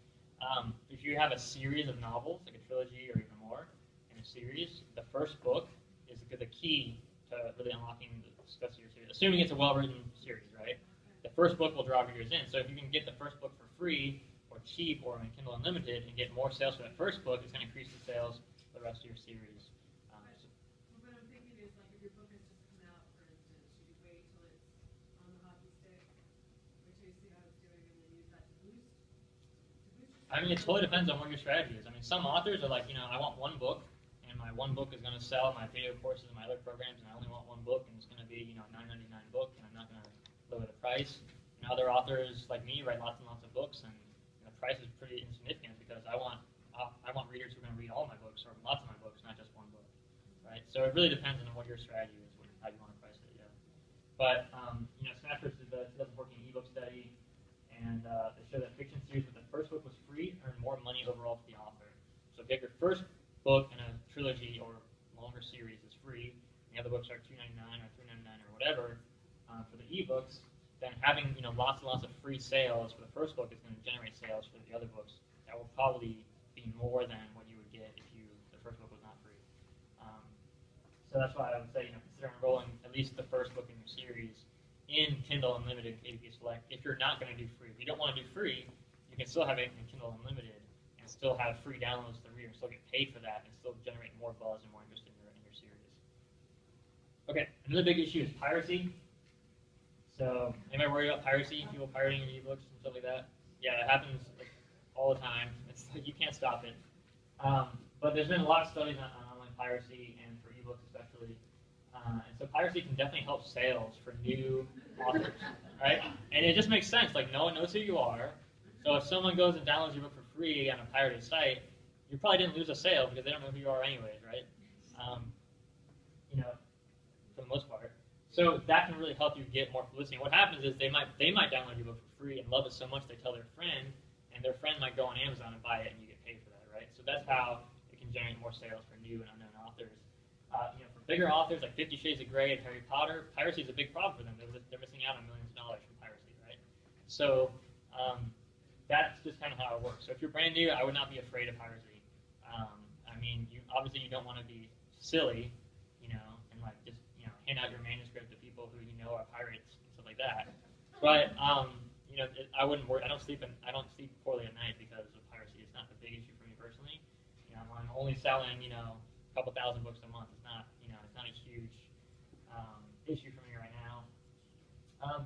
A: If you have a series of novels, like a trilogy or even more, in a series, the first book is the key to really unlocking the success of your series, assuming it's a well-written series, right? The first book will draw readers in. So if you can get the first book for free or cheap or in Kindle Unlimited and get more sales for that first book, it's going to increase the sales for the rest of your series.
I: What I'm thinking is, like, if your book has just come out, for instance, should you wait till it's on the hockey stick, wait till you see how it's doing, and then use that to boost your
A: I mean, it totally depends on what your strategy is. I mean, some authors are like, I want one book, and my one book is going to sell my video courses and my other programs, and I only want one book, and it's going to be, a $9.99 book, and I'm not going to lower the price. And other authors, like me, write lots and lots of books, and price is pretty insignificant because I want readers who are going to read all my books or lots of my books, not just one book, right? So it really depends on what your strategy is, how you want to price it. Yeah. But Smashwords did the 2014 ebook study, and they showed that fiction series with the first book was free earned more money overall for the author. So if you have your first book in a trilogy or longer series is free, and the other books are $2.99 or $3.99 or whatever for the ebooks, then having lots and lots of free sales for the first book is going to generate sales for the other books that will probably be more than what you would get if the first book was not free. So that's why I would say consider enrolling at least the first book in your series in Kindle Unlimited KDP Select. If you're not going to do free, if you don't want to do free, you can still have it in Kindle Unlimited and still have free downloads to read and still get paid for that and still generate more buzz and more interest in your series. Okay, another big issue is piracy. So, anybody worried about piracy? People pirating your ebooks and stuff like that? Yeah, it happens all the time. It's you can't stop it. But there's been a lot of studies on online piracy and for ebooks especially. And so piracy can definitely help sales for new authors, right? And it just makes sense. Like no one knows who you are. So if someone goes and downloads your book for free on a pirated site, you probably didn't lose a sale because they don't know who you are anyways, right? For the most part. So that can really help you get more publicity. What happens is they might download your book for free and love it so much they tell their friend, and their friend might go on Amazon and buy it, and you get paid for that, right? So that's how it can generate more sales for new and unknown authors. For bigger authors like 50 Shades of Grey and Harry Potter, piracy is a big problem for them. They're missing out on millions of dollars from piracy, right? So that's just kind of how it works. So if you're brand new, I would not be afraid of piracy. Obviously you don't want to be silly, and just hand out your manuscript to people who are pirates and stuff like that. But I wouldn't worry. I don't sleep poorly at night because of piracy. It's not a big issue for me personally. I'm only selling a couple thousand books a month. It's not a huge issue for me right now.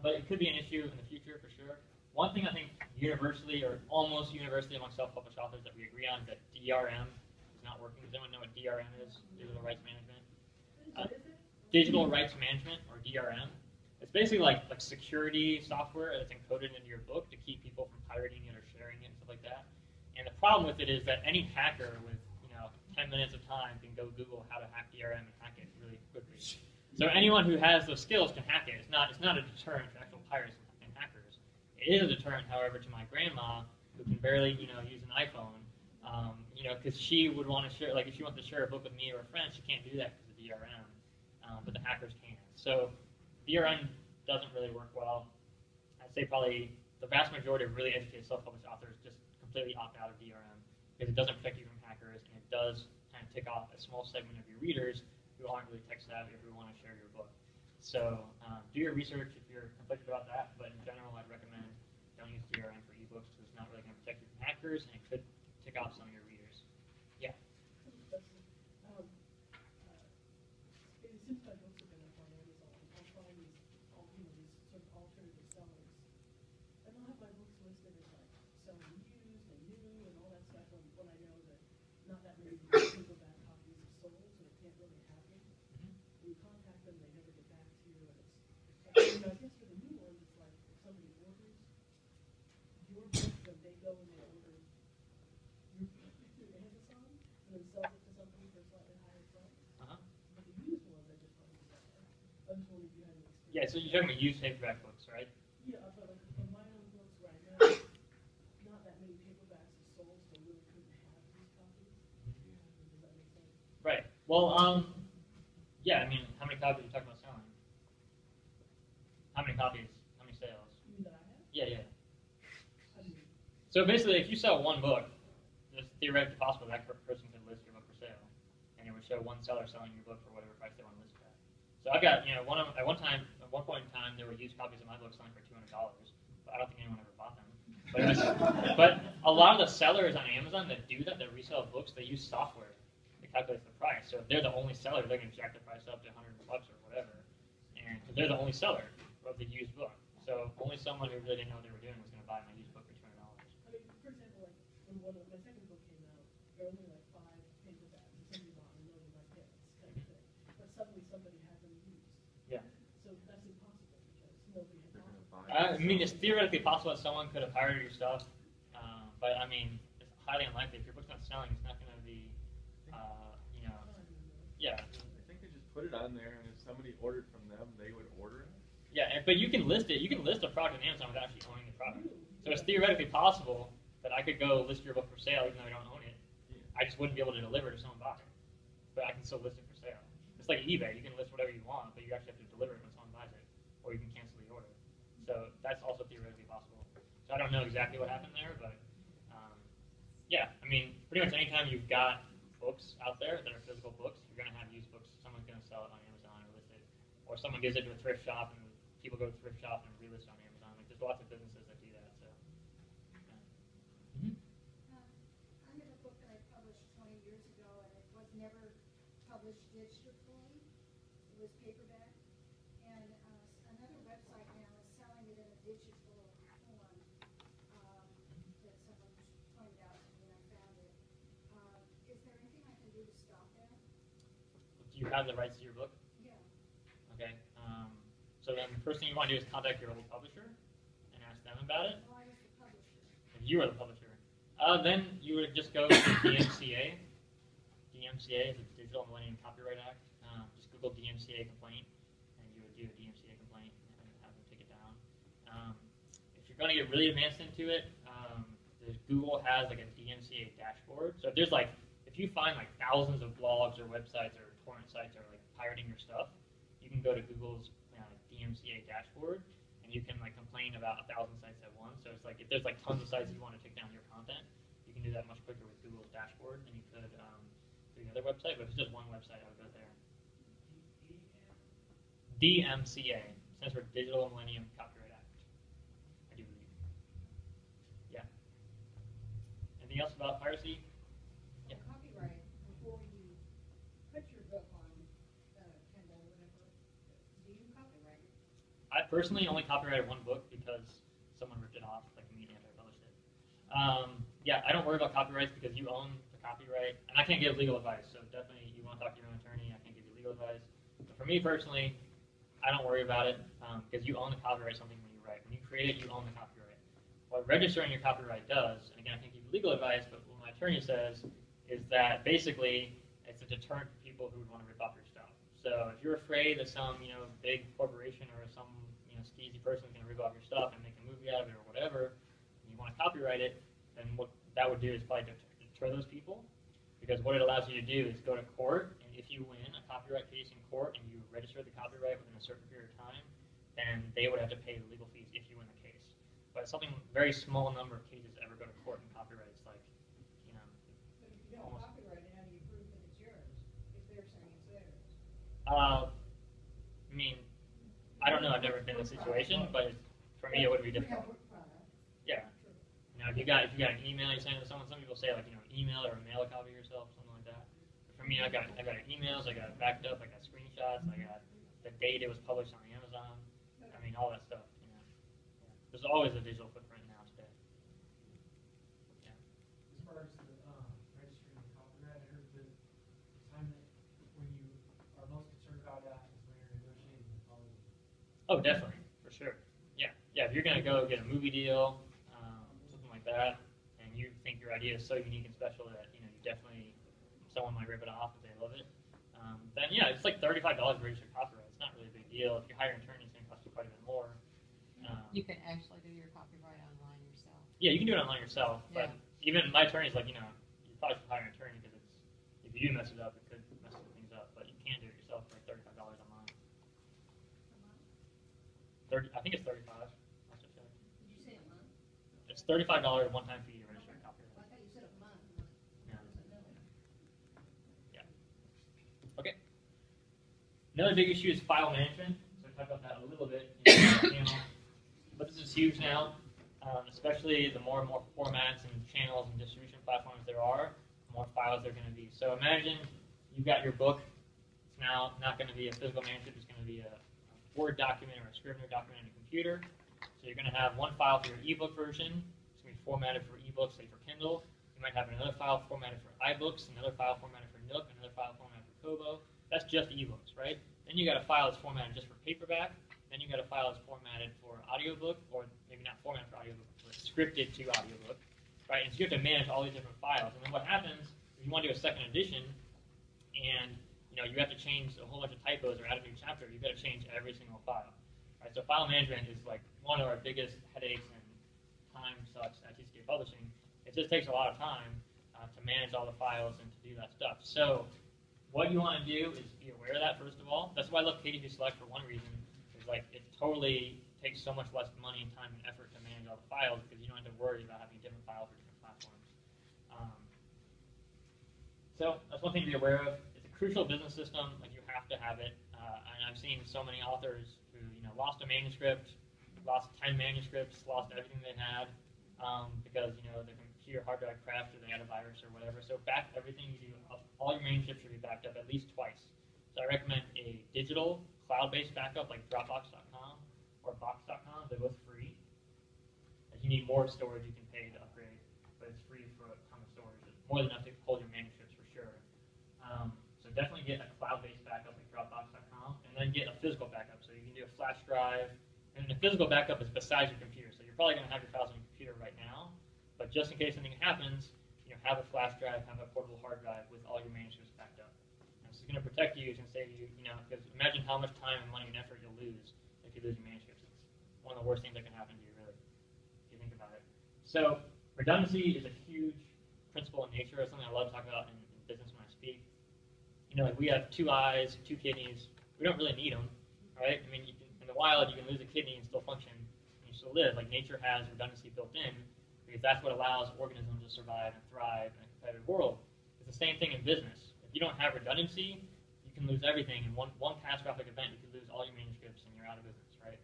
A: But it could be an issue in the future for sure. One thing I think universally or almost universally among self-published authors that we agree on is that DRM is not working. Does anyone know what DRM is? Digital Rights Management. Digital Rights Management, or DRM. It's basically like security software that's encoded into your book to keep people from pirating it or sharing it and stuff like that. And the problem with it is that any hacker with 10 minutes of time can go Google how to hack DRM and hack it really quickly. So anyone who has those skills can hack it. It's not a deterrent for actual pirates and hackers. It is a deterrent, however, to my grandma who can barely use an iPhone. Because she would want to share, if she wants to share a book with me or a friend, she can't do that because of DRM. But the hackers can. So DRM doesn't really work well. I'd say probably the vast majority of really educated self-published authors just completely opt out of DRM because it doesn't protect you from hackers, and it does kind of tick off a small segment of your readers who aren't really tech savvy or who want to share your book. So do your research if you're conflicted about that, but in general I'd recommend don't use DRM for ebooks because it's not really going to protect you from hackers, and it could tick off some of your readers. Yeah?
I: It seems like most of them are on Amazon. I'll find these sort of alternative sellers, and they'll have my books listed as selling used and new and all that stuff. When I know that not that many paperback copies are sold, so it can't really happen. You contact them, they never get back to you, and it's. I guess for the new ones, it's like if somebody orders your book, then they go and they order your book through Amazon, and then sells it to somebody for a slightly higher price. But the used ones, I just find that. I just wondered if you had any experience.
A: Yeah, so you're talking about used paperback books, right?
I: Yeah, but for my own books right now, not that many paperbacks are sold, so I really couldn't have these copies. Does that make sense?
A: Right. Well, yeah, how many copies are you talking about selling? How many copies? How many sales?
I: You mean that I have?
A: Yeah. So basically, if you sell one book, it's theoretically possible that person could list your book for sale, and it would show one seller selling your book for whatever price they want to list it at. So I've got, at one point in time, there were used copies of my book selling for $200, but I don't think anyone ever bought them. But a lot of the sellers on Amazon that do that resell books, they use software to calculate the price. So if they're the only seller, they're going to jack the price up to $100 or whatever, and because they're the only seller of the used book. So only someone who really didn't know what they were doing was going to buy my used book for $200.
I: For example, when my second book came out, there were only 5 paperbacks, and somebody bought them, loaded my pants, kind of thing. But suddenly somebody had them used.
A: Yeah.
I: So that's impossible because nobody had bought them.
A: It's theoretically possible that someone could have pirated your stuff, but I mean, it's highly unlikely. If your book's not selling, it's not going to be, yeah.
P: I think they just put it on there, and if somebody ordered from them, they would order it.
A: Yeah, but you can list it. You can list a product on Amazon without actually owning the product. So it's theoretically possible that I could go list your book for sale even though I don't own it. I just wouldn't be able to deliver it if someone bought it. But I can still list it for sale. It's like eBay. You can list whatever you want, but you actually have to deliver it when someone buys it, or you can cancel the order. So that's also theoretically possible. So I don't know exactly what happened there, but yeah, I mean, pretty much anytime you've got books out there that are physical books, you're going to have used books. Someone's going to sell it on Amazon or list it, or someone gives it to a thrift shop and people go to the thrift shop and relist on Amazon. Like, there's lots of businesses that do that. So, yeah.
B: I have a book that I published 20 years ago, and it was never published digitally. It was paperback, and another website now is selling it in a digital form that someone pointed out to me, and I found it. Is there anything I can do to stop that?
A: Do you have the rights to your book?
B: Yeah.
A: Okay. So then the first thing you want to do is contact your local publisher and ask them about it.
B: Well, I was the publisher.
A: If you are the publisher. Then you would just go to DMCA. DMCA is the Digital Millennium Copyright Act. Just Google DMCA complaint, and you would do a DMCA complaint and have them take it down. If you're going to get really advanced into it, Google has like a DMCA dashboard. So if you find like thousands of blogs or websites or torrent sites are like pirating your stuff, you can go to Google's DMCA dashboard, and you can like complain about 1,000 sites at once. So it's like if there's like tons of sites you want to take down your content, you can do that much quicker with Google's dashboard than you could through the other website. But if it's just one website, I would go there. DMCA stands for Digital Millennium Copyright Act. I do believe. Yeah. Anything else about piracy? Yeah.
B: Copyright, before you put your book on Kindle or whatever, do you copyright it?
A: I personally only copyrighted one book because someone ripped it off, like immediately after I published it. Yeah, I don't worry about copyrights because you own the copyright, and I can't give legal advice, so definitely you want to talk to your own attorney, I can't give you legal advice. But for me personally, I don't worry about it because you own the copyright something when you write. When you create it, you own the copyright. What registering your copyright does, and again, I can't give you legal advice, but what my attorney says is that basically it's a deterrent to people who would want to rip off your stuff. So if you're afraid that some big corporation or some skeezy person is going to rip off your stuff and make a movie out of it or whatever, and you want to copyright it, then what that would do is probably deter those people, because what it allows you to do is go to court, and if you win a copyright case in court and you register the copyright within a certain period of time, then they would have to pay the legal fees if you win the case. But something very small number of cases ever go to court in copyrights, like
B: But if you don't copyright it, how do you prove that it's yours? If they're saying it's theirs.
A: I mean, I don't know. I've never been in a situation, but for me, it would be difficult. Yeah. If you got an email you send to someone, some people say email or mail a copy of yourself, something like that. But for me, I got emails, I got it backed up, I got screenshots, I got the date it was published on Amazon. I mean, all that stuff. Yeah. There's always a digital footprint now today. Yeah.
C: As far as the registering the copyright, I heard the time that when you are most concerned about that is when you're negotiating with Hollywood.
A: Oh, definitely, for sure. Yeah, yeah. If you're gonna go get a movie deal, something like that, and you think your idea is so unique and special that you definitely someone might rip it off if they love it, then yeah, it's like $35 to register copyright. It's not really a big deal. If you hire an attorney, it's gonna cost you quite a bit more.
O: You can actually do your copyright online yourself.
A: Yeah, you can do it online yourself, but even my attorney's like, you probably should hire an attorney because if you do mess it up, it could mess things up. But you can do it yourself for like $35 online. I think it's 35.
B: Did you say a month?
A: It's $35 one-time fee to register a copyright.
B: I thought you said a month.
A: Yeah. Yeah. Okay. Another big issue is file management. So we talked about that a little bit in the channel. But this is huge now, especially the more and more formats and channels and distribution platforms there are, the more files there are going to be. So imagine you've got your book. It's now not going to be a physical manuscript. It's going to be a Word document or a Scrivener document on your computer. So you're going to have one file for your ebook version. It's going to be formatted for ebooks, say for Kindle. You might have another file formatted for iBooks, another file formatted for Nook, another file formatted for Kobo. That's just ebooks, right? Then you got a file that's formatted just for paperback. Then you got a file that's formatted for audiobook, or maybe not formatted for audiobook, but scripted to audiobook, right? And so you have to manage all these different files. And then what happens if you want to do a second edition, and you have to change a whole bunch of typos or add a new chapter? You've got to change every single file, right? So file management is like one of our biggest headaches and time sucks at TCK Publishing. It just takes a lot of time to manage all the files and to do that stuff. So what you want to do is be aware of that, first of all. That's why I love KDP Select for one reason. Is like it totally takes so much less money and time and effort to manage all the files because you don't have to worry about having different files for different platforms. So that's one thing to be aware of. It's a crucial business system. Like you have to have it. And I've seen so many authors who lost a manuscript, lost 10 manuscripts, lost everything they had because their computer hard drive crashed or they had a virus or whatever. So back everything you do. All your manuscripts should be backed up at least twice. So I recommend a digital cloud-based backup like Dropbox.com or Box.com. They're both free. If you need more storage, you can pay to upgrade, but it's free for a ton of storage. It's more than enough to hold your manuscripts for sure. So definitely get a cloud-based backup like Dropbox.com, and then get a physical backup. So you can do a flash drive, and the physical backup is besides your computer. So you're probably going to have your files on your computer right now, but just in case anything happens, have a flash drive, have a portable hard drive with all your manuscripts backed up. And this is going to protect you. It's going to save you, because imagine how much time and money and effort you'll lose if you lose your manuscripts. It's one of the worst things that can happen to you, really, if you think about it. So redundancy is a huge principle in nature. It's something I love to talk about in business when I speak. Like we have 2 eyes, 2 kidneys. We don't really need them, right? I mean, in the wild, you can lose a kidney and still function, and you still live. Like nature has redundancy built in, because that's what allows organisms to survive and thrive in a competitive world. It's the same thing in business. If you don't have redundancy, you can lose everything. In one catastrophic event, you could lose all your manuscripts and you're out of business, right?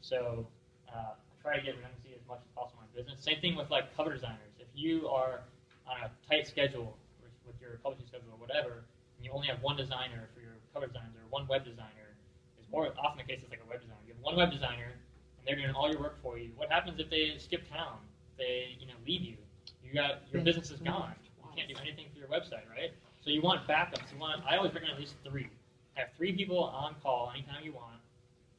A: So I try to get redundancy as much as possible in business. Same thing with like cover designers. If you are on a tight schedule with your publishing schedule or whatever, and you only have one designer for your cover designs or one web designer, it's more often the case it's like a web designer. You have one web designer and they're doing all your work for you. What happens if they skip town? They leave you. Your business is gone. You can't do anything for your website, right? So you want backups. I always recommend at least 3. Have 3 people on call anytime you want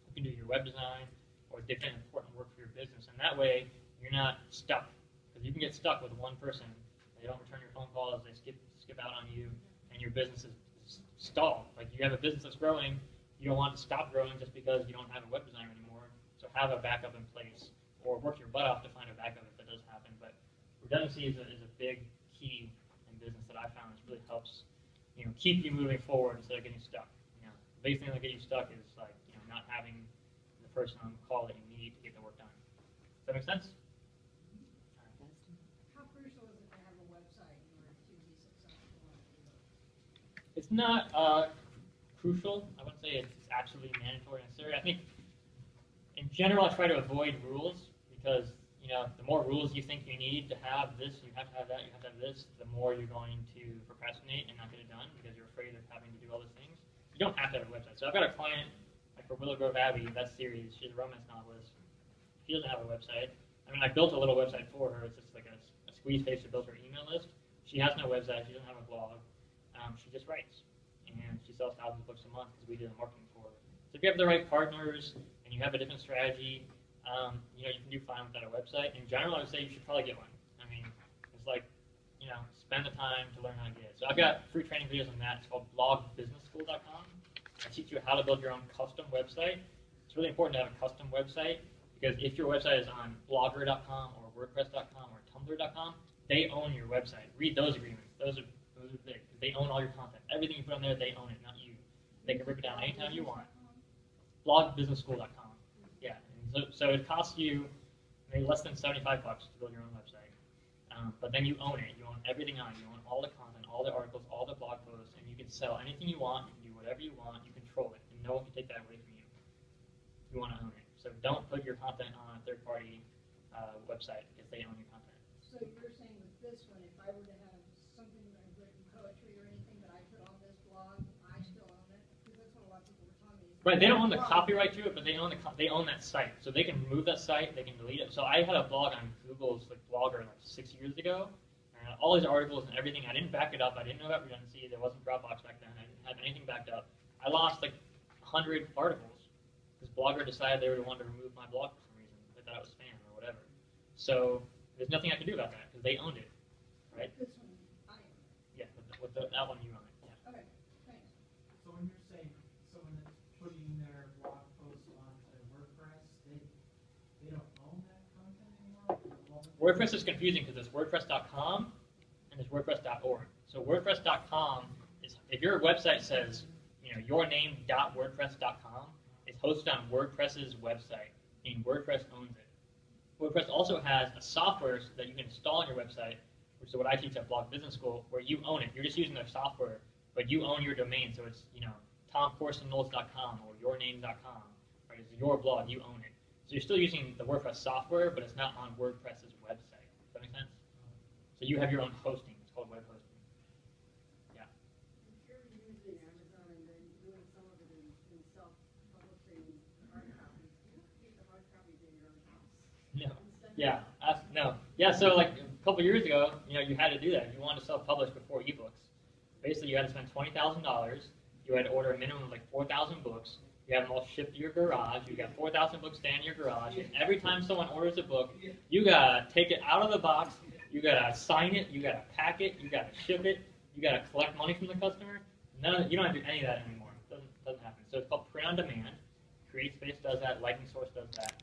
A: who can do your web design or different important work for your business, and that way you're not stuck. Because you can get stuck with one person. They don't return your phone calls. They skip out on you, and your business is stalled. Like you have a business that's growing, you don't want to stop growing just because you don't have a web designer anymore. So have a backup in place, or work your butt off to find a backup if that does happen. But redundancy is a big key in business that I found really helps keep you moving forward instead of getting stuck. The biggest thing that get you stuck is like not having the person on call that you need to get the work done. Does that make sense?
B: How crucial is it to have a website in order to be successful on Ebook?
A: It's not crucial. I wouldn't say it's absolutely mandatory and necessary. I think in general I try to avoid rules because the more rules you think you need to have this, you have to have that, you have to have this, the more you're going to procrastinate and not get it done because you're afraid of having to do all those things. You don't have to have a website. So I've got a client, like for Willow Grove Abbey, that series, she's a romance novelist. She doesn't have a website. I mean, I built a little website for her. It's just like a squeeze page to build her email list. She has no website. She doesn't have a blog. She just writes. And she sells thousands of books a month because we do the marketing for her. So if you have the right partners and you have a different strategy, you can do fine without a website. In general, I would say you should probably get one. I mean, it's like, spend the time to learn how to get it. So I've got free training videos on that. It's called blogbusinessschool.com. I teach you how to build your own custom website. It's really important to have a custom website because if your website is on blogger.com or wordpress.com or tumblr.com, they own your website. Read those agreements. Those are big. They own all your content. Everything you put on there, they own it, not you. They can rip it down anytime you want. Blogbusinessschool.com. Yeah. So it costs you maybe less than $75 to build your own website. But then you own it. You own everything on it. You own all the content, all the articles, all the blog posts, and you can sell anything you want. You can do whatever you want. You control it, and no one can take that away from you. You want to own it. So don't put your content on a third-party website because they own your content.
B: So you're saying with this one, if I were to have something that I've written, poetry or anything that I put on this blog, I still own it? Because that's what a lot of people were telling me.
A: Right, they don't own the copyright to it, but they own that site. So they can remove that site, they can delete it. So I had a blog on Google's Blogger 6 years ago, and all these articles and everything. I didn't back it up. I didn't know about redundancy. There wasn't Dropbox back then. I didn't have anything backed up. I lost 100 articles because Blogger decided they would want to remove my blog for some reason. They thought it was spam or whatever. So There's nothing I can do about that because they owned it, right?
B: This one, I am.
A: Yeah, that one you own it. Yeah.
B: Okay, thanks.
C: So when you're saying someone that's putting their blog post onto WordPress, they don't own that content anymore?
A: WordPress is confusing because there's WordPress.com and there's WordPress.org. So WordPress.com is, if your website says, yourname.wordpress.com, it's hosted on WordPress's website, meaning WordPress owns it. WordPress also has a software that you can install on your website, which is what I teach at Blog Business School, where you own it. You're just using their software, but you own your domain. So it's, TomCorson-Knowles.com or yourname.com, right? It's your blog, you own it. So you're still using the WordPress software, but it's not on WordPress's website. Does that make sense? So you have your own hosting. It's called web hosting. Yeah.
H: If you're using Amazon and then doing some of it in self-publishing hard copies, you have to keep the hard copies in your own house.
A: No. Yeah. No. Yeah. So like a couple years ago, you had to do that. If you wanted to self-publish before ebooks, basically you had to spend $20,000. You had to order a minimum of like 4,000 books. You have them all shipped to your garage. You got 4,000 books staying in your garage. And every time someone orders a book, you gotta take it out of the box. You gotta sign it. You gotta pack it. You gotta ship it. You gotta collect money from the customer. You don't have to do any of that anymore. It doesn't happen. So it's called print on demand. CreateSpace does that. Lightning Source does that.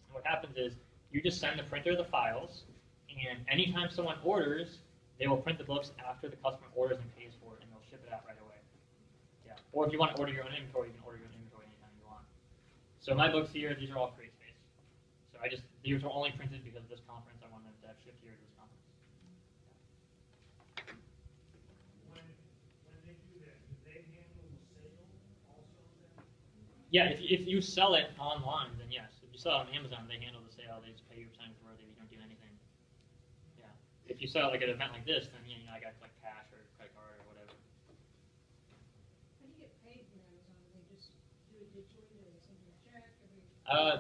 A: And what happens is you just send the printer the files, and anytime someone orders, they will print the books after the customer orders and pays for it, and they'll ship it out right away. Yeah. Or if you want to order your own inventory, you can order your own inventory anytime you want. So my books here, these are all CreateSpace. So these are only printed because of this conference. I wanted them to have shipped here to this conference.
K: When they do that, do they handle the sale also then?
A: Yeah, if you sell it online, then yes. If you sell it on Amazon, they handle the sale. They just pay you percentage royalty. You don't do anything. Yeah. If you sell it like at an event like this, then I got like cash or credit card or whatever.
B: How do you get paid from Amazon? They just do it digitally? Do they send you a check?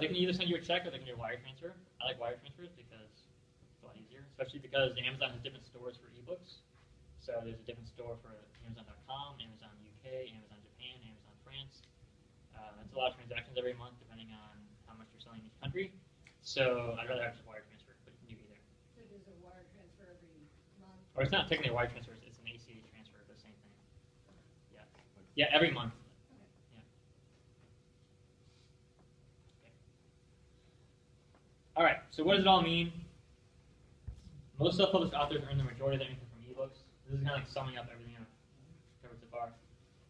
A: They can either send you a check or they can do a wire transfer. I like wire transfers because it's a lot easier, especially because Amazon has different stores for ebooks. So there's a different store for Amazon.com, Amazon UK, Amazon Japan, Amazon France. That's a lot of transactions every month, depending on how much you're selling in each country. So I'd rather have just wire transfer, but you can do either.
B: So there's a wire transfer every month?
A: Or it's not technically a wire transfer; it's an ACH transfer, the same thing. Yeah, yeah, every month.
B: Okay.
A: Yeah. Okay. All right. So what does it all mean? Most self-published authors earn the majority of their income from ebooks. This is kind of like summing up everything I've covered so far.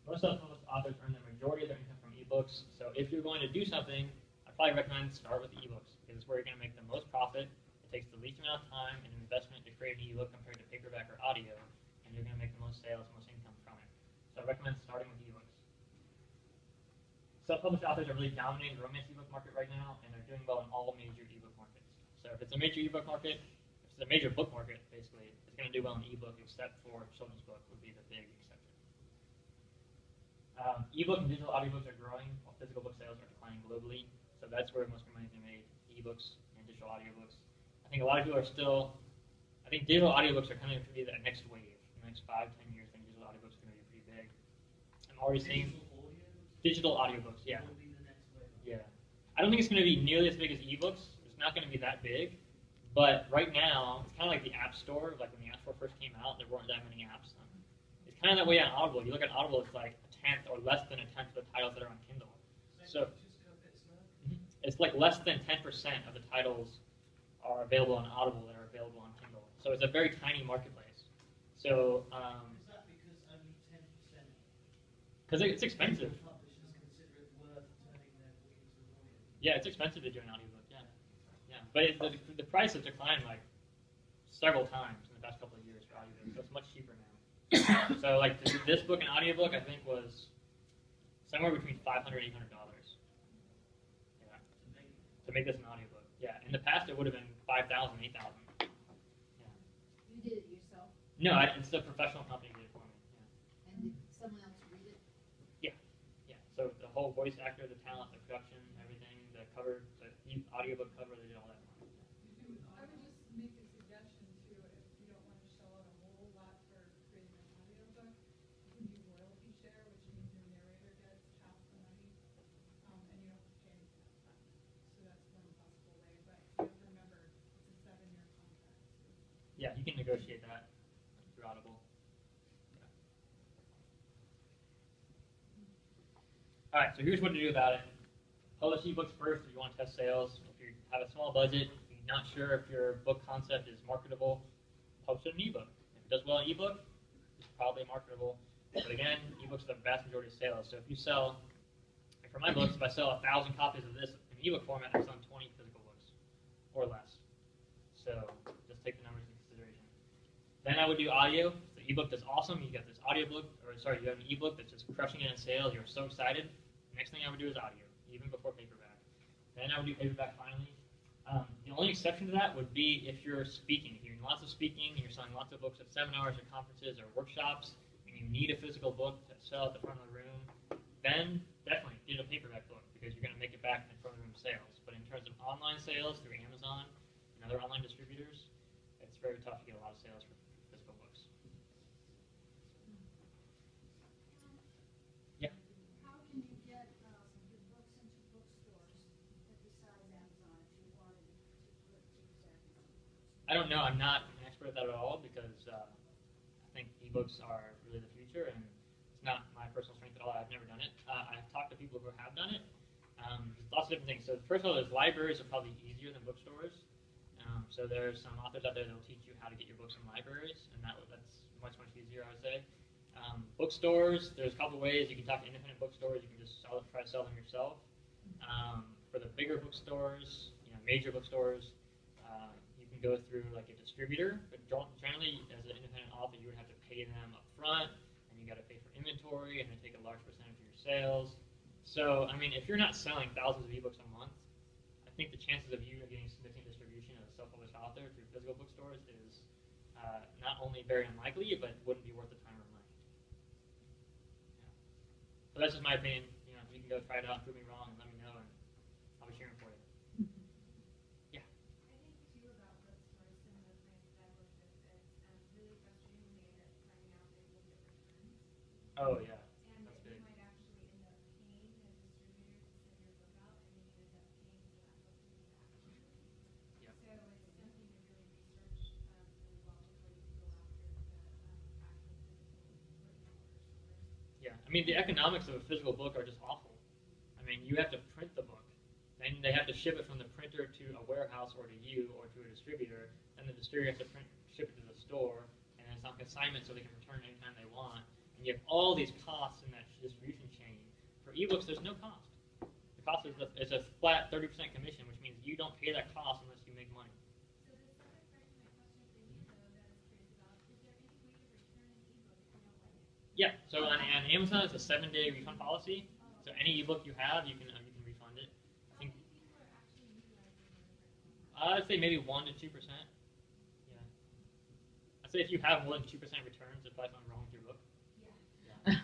A: Most self-published authors earn the majority of their income from ebooks. So if you're going to do something, I'd probably recommend start with the ebooks because it's where you're going to make the most profit. It takes the least amount of time and investment to create an ebook compared to paperback or audio, and you're going to make the most sales, most income from it. So I recommend starting with ebooks. Self-published authors are really dominating the romance ebook market right now, and they're doing well in all major ebook markets. So if it's a major ebook market, if it's a major book market, basically, it's going to do well in ebook, except for children's book would be the big exception. Ebook and digital audiobooks are growing, while physical book sales are declining globally. So that's where most of your money is made, ebooks and digital audiobooks. I think a lot of people are still, I think digital audiobooks are kind of going to be the next wave. In the next 5-10 years, I think digital audiobooks are going to be pretty big. I'm already seeing digital audiobooks, yeah. Yeah. I don't think it's going to be nearly as big as ebooks. It's not going to be that big. But right now, it's kind of like the App Store. Like when the App Store first came out, there weren't that many apps. It's kind of that way on Audible. You look at Audible, it's like a tenth or less than a tenth of the titles that are on Kindle. So it's like less than 10% of the titles are available on Audible that are available on Kindle. So it's a very tiny marketplace. So
C: is that because only 10%?
A: Because it's expensive.
C: Publishers consider it worth turning their book into a volume.
A: Yeah, it's expensive to do an audiobook. Yeah, yeah. But the price has declined like several times in the past couple of years for audiobooks. So it's much cheaper now. So like this book and audiobook, I think was somewhere between $500 and $800. Yeah, to make this an audiobook. Yeah, in the past it would have been $5,000, $8,000. Yeah.
B: You did it yourself?
A: No, it's a professional company did it for me. Yeah.
B: And did someone else read it?
A: Yeah, yeah. So the whole voice actor, the talent, the production, everything, the cover, the audiobook cover, they did all that for me.
L: I would just make a suggestion too, if you don't want to shell out a whole lot for creating an audiobook, you can do royalty share, which means your narrator gets half the money, and you don't have to pay anything up front. So that's one possible way, but you have to remember, it's a 7-year contract.
A: can negotiate that through Audible. All right, so here's what to do about it. Publish ebooks first if you want to test sales. If you have a small budget, if you're not sure if your book concept is marketable, publish it in an ebook. If it does well in ebook, it's probably marketable. But again, ebooks are the vast majority of sales. So if you sell, like for my books, if I sell 1,000 copies of this in ebook format, I'm selling 20 physical books or less. So just take the numbers into consideration. Then I would do audio. The ebook that's awesome. You got this audiobook, or sorry, you have an ebook that's just crushing it in sales. You're so excited. Next thing I would do is audio, even before paperback. Then I would do paperback finally. The only exception to that would be if you're speaking. If you're doing lots of speaking, you're selling lots of books at seminars or conferences or workshops, and you need a physical book to sell at the front of the room, then definitely get a paperback book because you're going to make it back in front of the room sales. But in terms of online sales through Amazon and other online distributors, it's very tough to get a lot of sales for physical books. Yeah.
B: How can you get your books into bookstores besides Amazon if you wanted to put exactly?
A: I don't know. I'm not an expert at that at all because I think ebooks are really the future, and it's not my personal strength at all. I've never done it. I've talked to people who have done it. There's lots of different things. So first of all, there's libraries are probably easier than bookstores. So there's some authors out there that will teach you how to get your books in libraries, and that's much easier, I would say. Bookstores, there's a couple ways. You can talk to independent bookstores. You can just try to sell them yourself. For the bigger bookstores, major bookstores, you can go through like a distributor. But generally, as an independent author, you would have to pay them up front, and you got to pay for inventory, and they take a large percentage of your sales. So, I mean, if you're not selling thousands of ebooks a month, I think the chances of you getting significant distribution as a self-published author through physical bookstores is not only very unlikely, but wouldn't be worth the time or money. Yeah. So that's just my opinion. You can go try it out, prove me wrong, and let me know, and I'll be cheering for you. Yeah.
E: I think too about bookstores, some of the clients that I've worked with, it's really frustrating when they end up finding out they will get returns.
A: Oh yeah.
E: And that you might actually end up paying a distributor to send your book out, and then you end up paying for that book to be back to you.
A: Yep.
E: So it's something to really research really well before you go after the actual physical brick-and-mortar stores.
A: Yeah. I mean, the economics of a physical book are just awful. I mean, you have to print the book. Then they have to ship it from the printer to a warehouse or to you or to a distributor. Then the distributor has to ship it to the store, and it's on consignment so they can return it anytime they want. And you have all these costs in that distribution chain. For ebooks, there's no cost. The cost is a flat 30% commission, which means you don't pay that cost unless you make money.
E: So this doesn't correct my question for you, though, that I was curious about. Is there any way to return an ebook if you don't like it?
A: Yeah. So on Amazon, it's a 7-day refund policy. So any ebook you have, you can refund it. I think.
E: How many people are actually utilizing WordPress?
A: I'd say maybe 1 to 2%. Yeah. I'd say if you have more than 2% returns, there's probably something wrong with your book.
E: Yeah.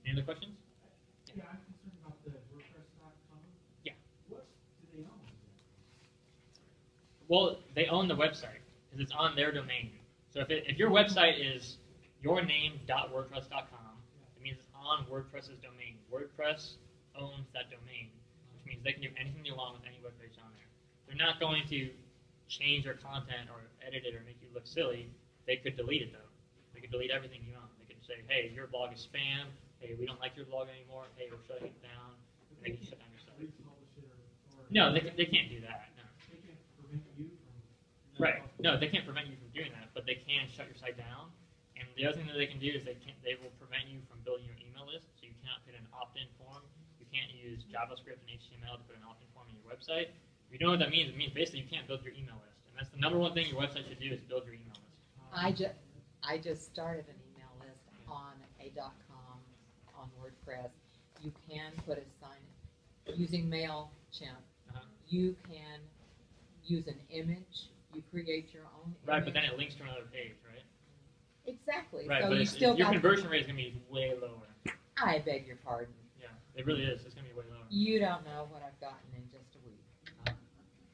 A: Any other questions?
K: Yeah, I'm concerned about the WordPress.com.
A: Yeah.
K: What do they own?
A: Well, they own the website because it's on their domain. So if your website is yourname.wordpress.com, it means it's on WordPress's domain. WordPress owns that domain, which means they can do anything they want with any web page on there. They're not going to change your content or edit it or make you look silly. They could delete it though. They could delete everything you own. They could say, hey, your blog is spam. Hey, we don't like your blog anymore. Hey, we're shutting it down. And they can shut down your site.
K: Republish it or
A: No, they can't do that. No.
K: They can't prevent you from.
A: Right. No, they can't prevent you from doing that, but they can shut your site down. And the other thing that they can do is they will prevent you from building your email list. So you cannot put an opt-in form. You can't use JavaScript and HTML to put an opt-in form in your website. If you know what that means, it means basically you can't build your email list. And that's the number one thing your website should do is build your email list.
O: I just started an email list on a.com on WordPress. You can put a sign using MailChimp. You can use an image. You create your own image.
A: Right, but then it links to another page, right?
O: Exactly.
A: Right,
O: so
A: but
O: you still
A: your
O: got
A: conversion rate is going to be way lower.
O: I beg your pardon.
A: Yeah, it really is. It's going to be way lower.
O: You don't know what I've gotten in just a week.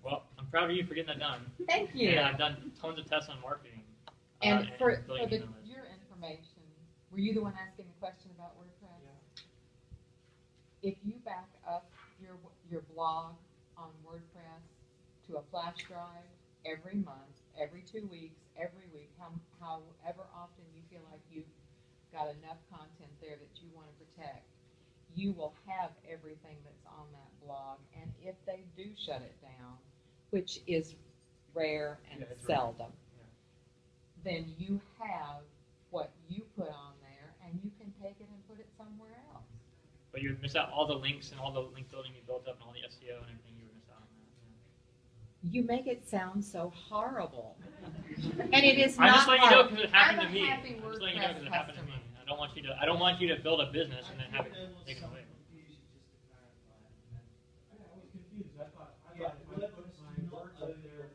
A: Well, I'm proud of you for getting that done.
O: Thank you.
A: And I've done tons of tests on marketing.
O: And for
A: building email lists.
O: your information, were you the one asking the question about WordPress?
K: Yeah.
O: If you back up your blog on WordPress to a flash drive every month, every 2 weeks, every week, however often you feel like you've got enough content there that you want to protect, you will have everything that's on that blog. And if they do shut it down, which is rare and seldom, then you have what you put on there, and you can take it and put it somewhere else.
A: But you would miss out all the links and all the link building you built up and all the SEO and everything. You would miss out on that.
O: You make it sound so horrible, and it is
A: I'm
O: not.
A: just letting you know because it happened
O: I'm
A: to me.
O: a happy
A: I'm just letting you know because it happened to me.
O: customer.
A: I don't want you to. I don't want you to build a business and then have it taken away.
C: I was confused. I thought if I put my words up there,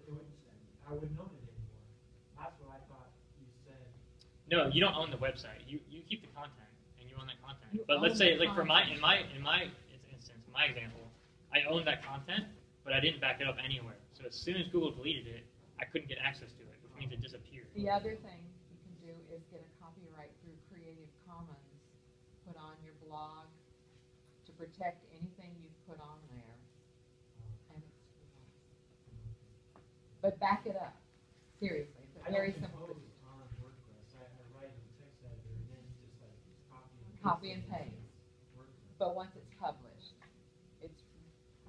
C: I wouldn't own it anymore. That's what I thought you said.
A: No, you don't own the website. You keep the content and you own that content.
O: You
A: But let's
O: own
A: say,
O: the
A: like for my in my instance, my example, I owned that content, but I didn't back it up anywhere. So as soon as Google deleted it, I couldn't get access to it, which means it disappeared.
O: The other thing you can do is get a copyright through Creative Commons, put on your blog to protect anything you've put on there. And it's free. But back it up. Seriously, it's a very simple.
C: On WordPress, I write in the text editor and then just like
O: Copy and paste. But once it's published, it's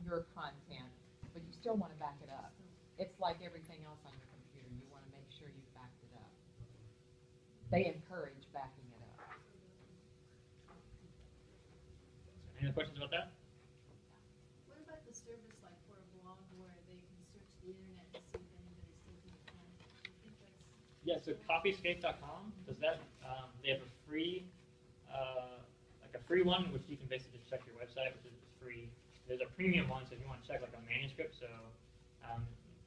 O: your content, but you still want to back it up. It's like everything else on your computer. You want to make sure you've backed it up. They encourage backing it up.
A: Any other questions about that?
I: What about the service like for a blog where they can search the internet to see if anybody's taking the time? Do you think that's...
A: Yeah, so copyscape.com does that. They have a free, like a free one, which you can basically just check your website, which is free. There's a premium one, so if you want to check like a manuscript, so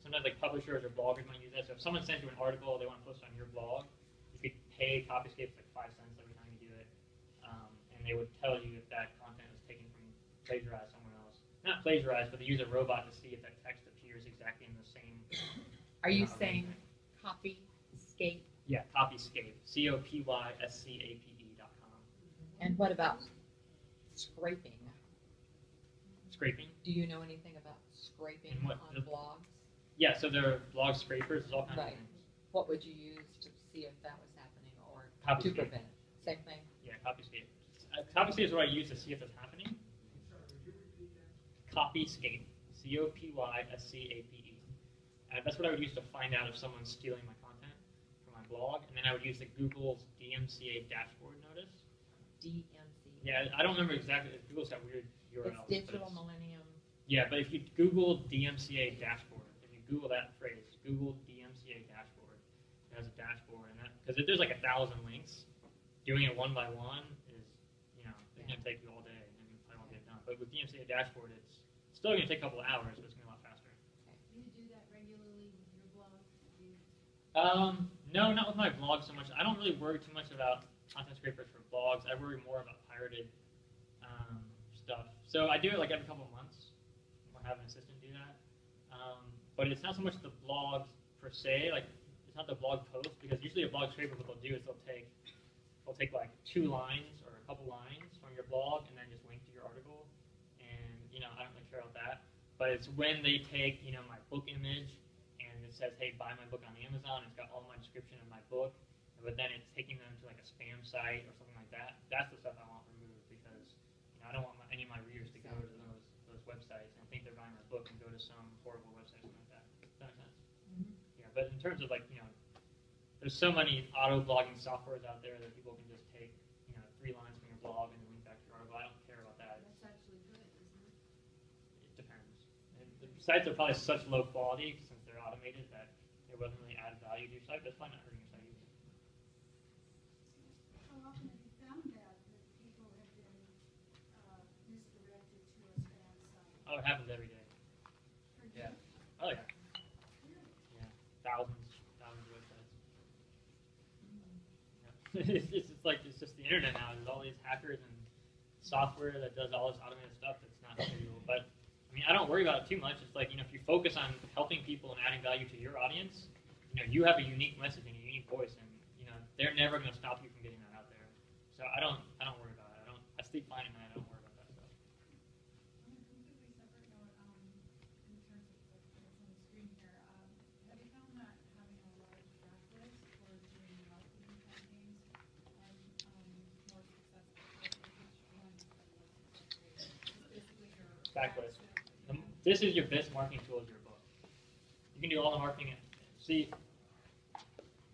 A: sometimes like publishers or bloggers might use that. So if someone sends you an article they want to post on your blog, you could pay Copyscape like 5 cents every time you do it, and they would tell you if that content was taken from plagiarized somewhere else. Not plagiarized, but they use a robot to see if that text appears exactly in the same.
O: Are you saying Copyscape?
A: Yeah, Copyscape. COPYSCAPE.com.
O: And what about scraping?
A: Scraping?
O: Do you know anything about scraping
A: And what-
O: on blogs?
A: Yeah, so there are blog scrapers. There's all kinds of
O: Right.
A: things.
O: What would you use to see if that was happening or to
A: Copyscape.
O: prevent it? Same thing?
A: Yeah, Copyscape. Copyscape is what I use to see if it's happening. Copyscape. COPYSCAPE. That's what I would use to find out if someone's stealing my content from my blog. And then I would use the Google's DMCA dashboard notice.
O: DMC.
A: Yeah, I don't remember exactly. Google's got weird URLs.
O: It's Digital Millennium.
A: Yeah, but if you Google DMCA dashboard, if you Google that phrase, Google DMCA dashboard, it has a dashboard, and that because if there's like 1,000 links, doing it one by one is, it's gonna take you all day, and you probably won't get it done. But with DMCA dashboard, it's still gonna take a couple of hours, but it's gonna be a lot faster.
I: Do you do that regularly with your blog?
A: No, not with my blog so much. I don't really worry too much about content scrapers for blogs. I worry more about pirated stuff. So I do it like every couple of months. I'll have an assistant do that. But it's not so much the blogs per se. Like it's not the blog post because usually a blog scraper, what they'll do is they'll take like 2 lines or a couple lines from your blog and then just link to your article. And I don't really care about that. But it's when they take my book image and it says, hey, buy my book on Amazon. It's got all my description of my book. But then it's taking them to like a spam site or something like that. That's the stuff I want removed because I don't want any of my readers to go to those websites and think they're buying my book and go to some horrible website or something like that. Does that make sense? Yeah, but in terms of like, there's so many auto blogging softwares out there that people can just take, 3 lines from your blog and link back to your article. I don't care about that.
I: That's actually good, isn't it?
A: It depends. And the sites are probably such low quality since they're automated that it wasn't really added value to your site. That's probably not hurting your site either.
B: How often have you found that people have been misdirected to a spam site?
A: Oh, it happens every day. Yeah. Oh yeah. Yeah. Thousands of websites. Yeah. It's just the internet now. There's all these hackers and software that does all this automated stuff that's not illegal. But I mean, I don't worry about it too much. It's like if you focus on helping people and adding value to your audience, you have a unique message and a unique voice, and they're never going to stop you from getting that out there. So I don't worry about it. I sleep fine at night. I don't worry about that stuff.
L: On a completely separate note,
A: backlist. This is your best marketing tool is your book. You can do all the marketing. See,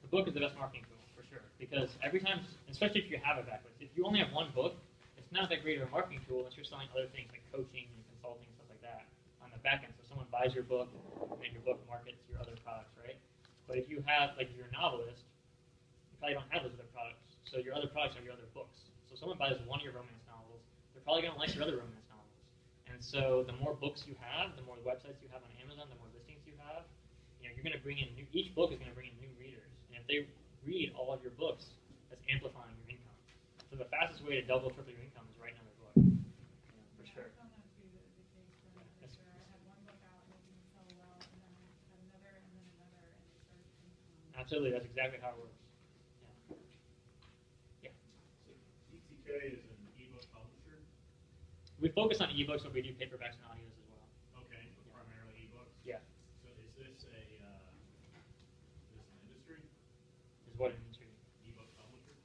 A: the book is the best marketing tool for sure because every time, especially if you have a backlist, if you only have one book, it's not that great of a marketing tool unless you're selling other things like coaching and consulting and stuff like that on the back end. So someone buys your book and then your book markets your other products, right? But if you have, like, you're a novelist, you probably don't have those other products. So your other products are your other books. So someone buys one of your romance novels, they're probably going to like your other romance novels. And so the more books you have, the more websites you have on Amazon, the more listings you have, you're going to bring in each book is going to bring in new readers. And if they read all of your books, that's amplifying your income. So the fastest way to double, triple your income is write another book. For sure.
L: I found that to be the case for me. For sure. I had one book out and it didn't sell well, and then I had another, and then another, and it started to income.
A: Absolutely, that's exactly how it works. Yeah.
K: So ECK is an ebook publisher?
A: We focus on ebooks, but we do paperbacks and audios as well.
K: Okay, but primarily ebooks?
A: Yeah.
K: So is this an industry?
A: Is what an industry?
K: Ebook publisher?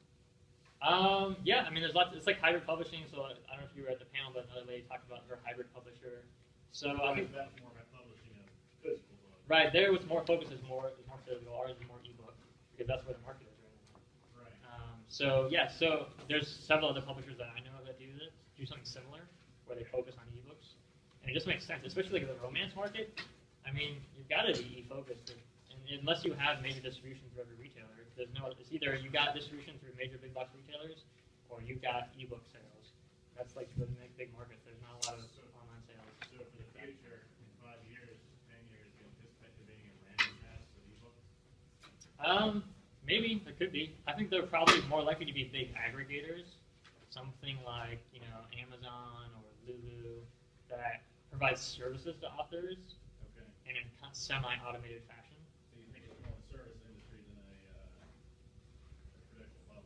A: Yeah, I mean, there's lots. It's like hybrid publishing. So I don't know if you were at the panel, but another lady talked about her hybrid publisher. So I think
K: that's more about publishing a physical book.
A: Right there, what's more focus is more physical. Ours is more ebook because that's where the market is right now.
K: Right.
A: So yeah, so there's several other publishers that I know of that do something similar, where they focus on ebooks, and it just makes sense, especially like the romance market. I mean, you've got to be e-focused, and unless you have major distribution through every retailer, there's no. It's either you got distribution through major big box retailers, or you got ebook sales. That's like the big markets. There's not a lot of online sales.
K: So for the future, in 5 years, 10 years, do you anticipate there being a random pass of ebooks?
A: Maybe there could be. I think they're probably more likely to be big aggregators, something like Amazon or Lulu that provides services to authors,
K: Okay.
A: and in semi-automated fashion.
K: So you think it's more of a service industry than a traditional publishing model?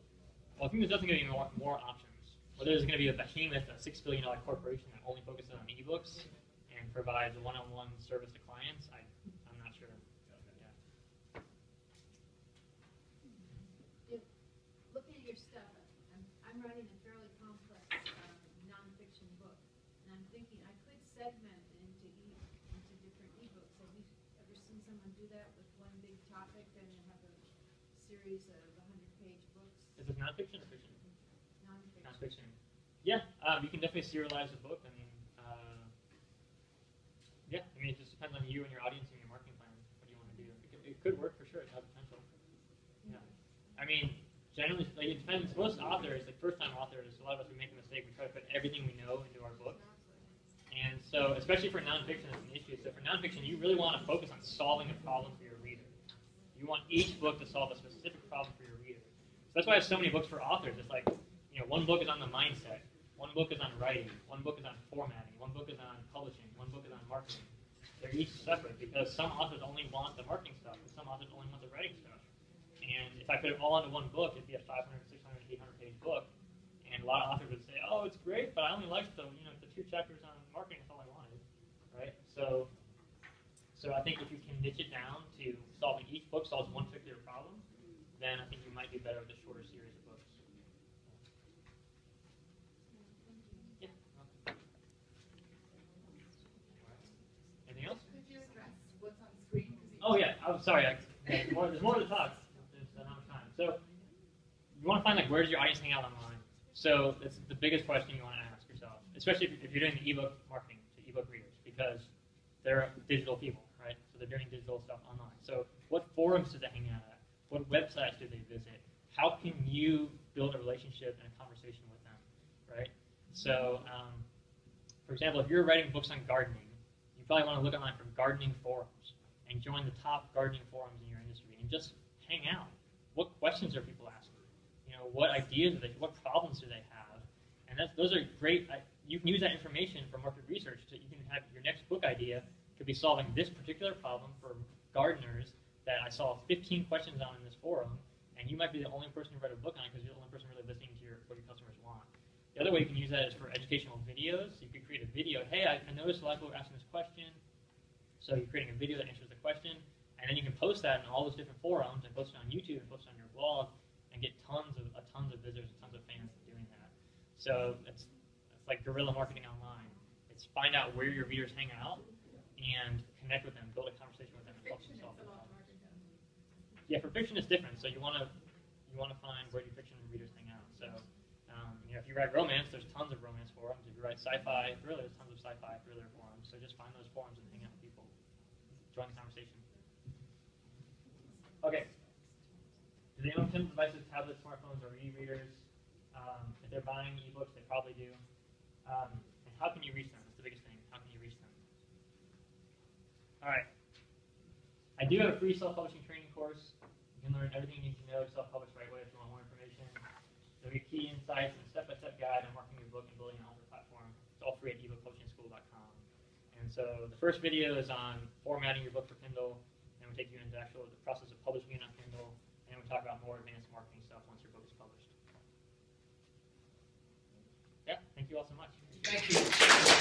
A: Well, I think there's definitely going to be more options. Whether there's going to be a behemoth, a $6 billion corporation that only focuses on ebooks and provides one-on-one service to clients, I'm not sure.
K: Okay.
B: If, looking at your stuff, I'm writing a fairly complex nonfiction book, and I'm thinking I could segment it into different ebooks. Have you ever seen someone do that with one big topic, then you have a series of 100-page books?
A: Is this nonfiction or fiction?
B: Nonfiction.
A: Nonfiction. Yeah, you can definitely serialize a book. I mean, yeah, I mean, it just depends on you and your audience and your marketing plan. What do you want to do? It could work for sure. It has potential. Yeah. I mean, generally, like, it depends. Most authors, like first-time authors, a lot of us, we make a mistake. We try to put everything we know into our book. And so, especially for nonfiction, it's an issue. So for nonfiction, you really want to focus on solving a problem for your reader. You want each book to solve a specific problem for your reader. So that's why I have so many books for authors. It's like, one book is on the mindset. One book is on writing, one book is on formatting, one book is on publishing, one book is on marketing. They're each separate because some authors only want the marketing stuff and some authors only want the writing stuff. And if I put it all into one book, it'd be a 500, 600, 800-page book. And a lot of authors would say, oh, it's great, but I only liked the 2 chapters on marketing, that's all I wanted, right? So I think if you can niche it down to solving each book solves one particular problem, then I think you might be better with a shorter series of books. Anything else?
H: Could you address what's on screen?
A: Oh yeah, I'm sorry. There's more to talk. There's not much time. So you want to find where does your audience hang out online? So that's the biggest question you want to ask yourself, especially if you're doing the ebook marketing to ebook readers, because they're digital people, right? So they're doing digital stuff online. So what forums do they hang out at? What websites do they visit? How can you build a relationship and a conversation with them, right? So, for example, if you're writing books on gardening, you probably want to look online for gardening forums and join the top gardening forums in your industry and just hang out. What questions are people asking? What ideas what problems do they have? And those are great. You can use that information for market research. You can have your next book idea could be solving this particular problem for gardeners that I saw 15 questions on in this forum, and you might be the only person who read a book on it because you're the only person really listening to what your customers want. The other way you can use that is for educational videos. You could create a video. Hey, I noticed a lot of people are asking this question, so you're creating a video that answers the question, and then you can post that in all those different forums and post it on YouTube and post it on your blog and get tons of visitors and tons of fans doing that. So it's like guerrilla marketing online. It's find out where your readers hang out and connect with them, build a conversation with them, and help them solve their problems. Yeah, for fiction it's different. So you want to find where your fiction readers hang out. So if you write romance, there's tons of romance forums. If you write sci-fi thriller, there's tons of sci-fi thriller forums. So just find those forums and hang out with people. Join the conversation. Okay. Do they own Kindle devices, tablets, smartphones, or e-readers? If they're buying ebooks, they probably do. And how can you reach them? That's the biggest thing. How can you reach them? All right. I do have a free self-publishing training course. You can learn everything you need to know to self-publish the right way if you want more information. There'll be key insights and a step-by-step guide on marketing your book and building an author platform. It's all free at ebookpublishingschool.com. And so the first video is on formatting your book for Kindle. Then we take you into the process of publishing it on Kindle. And then we talk about more advanced marketing stuff once your book is published. Yeah, thank you all so much.
G: Thank you.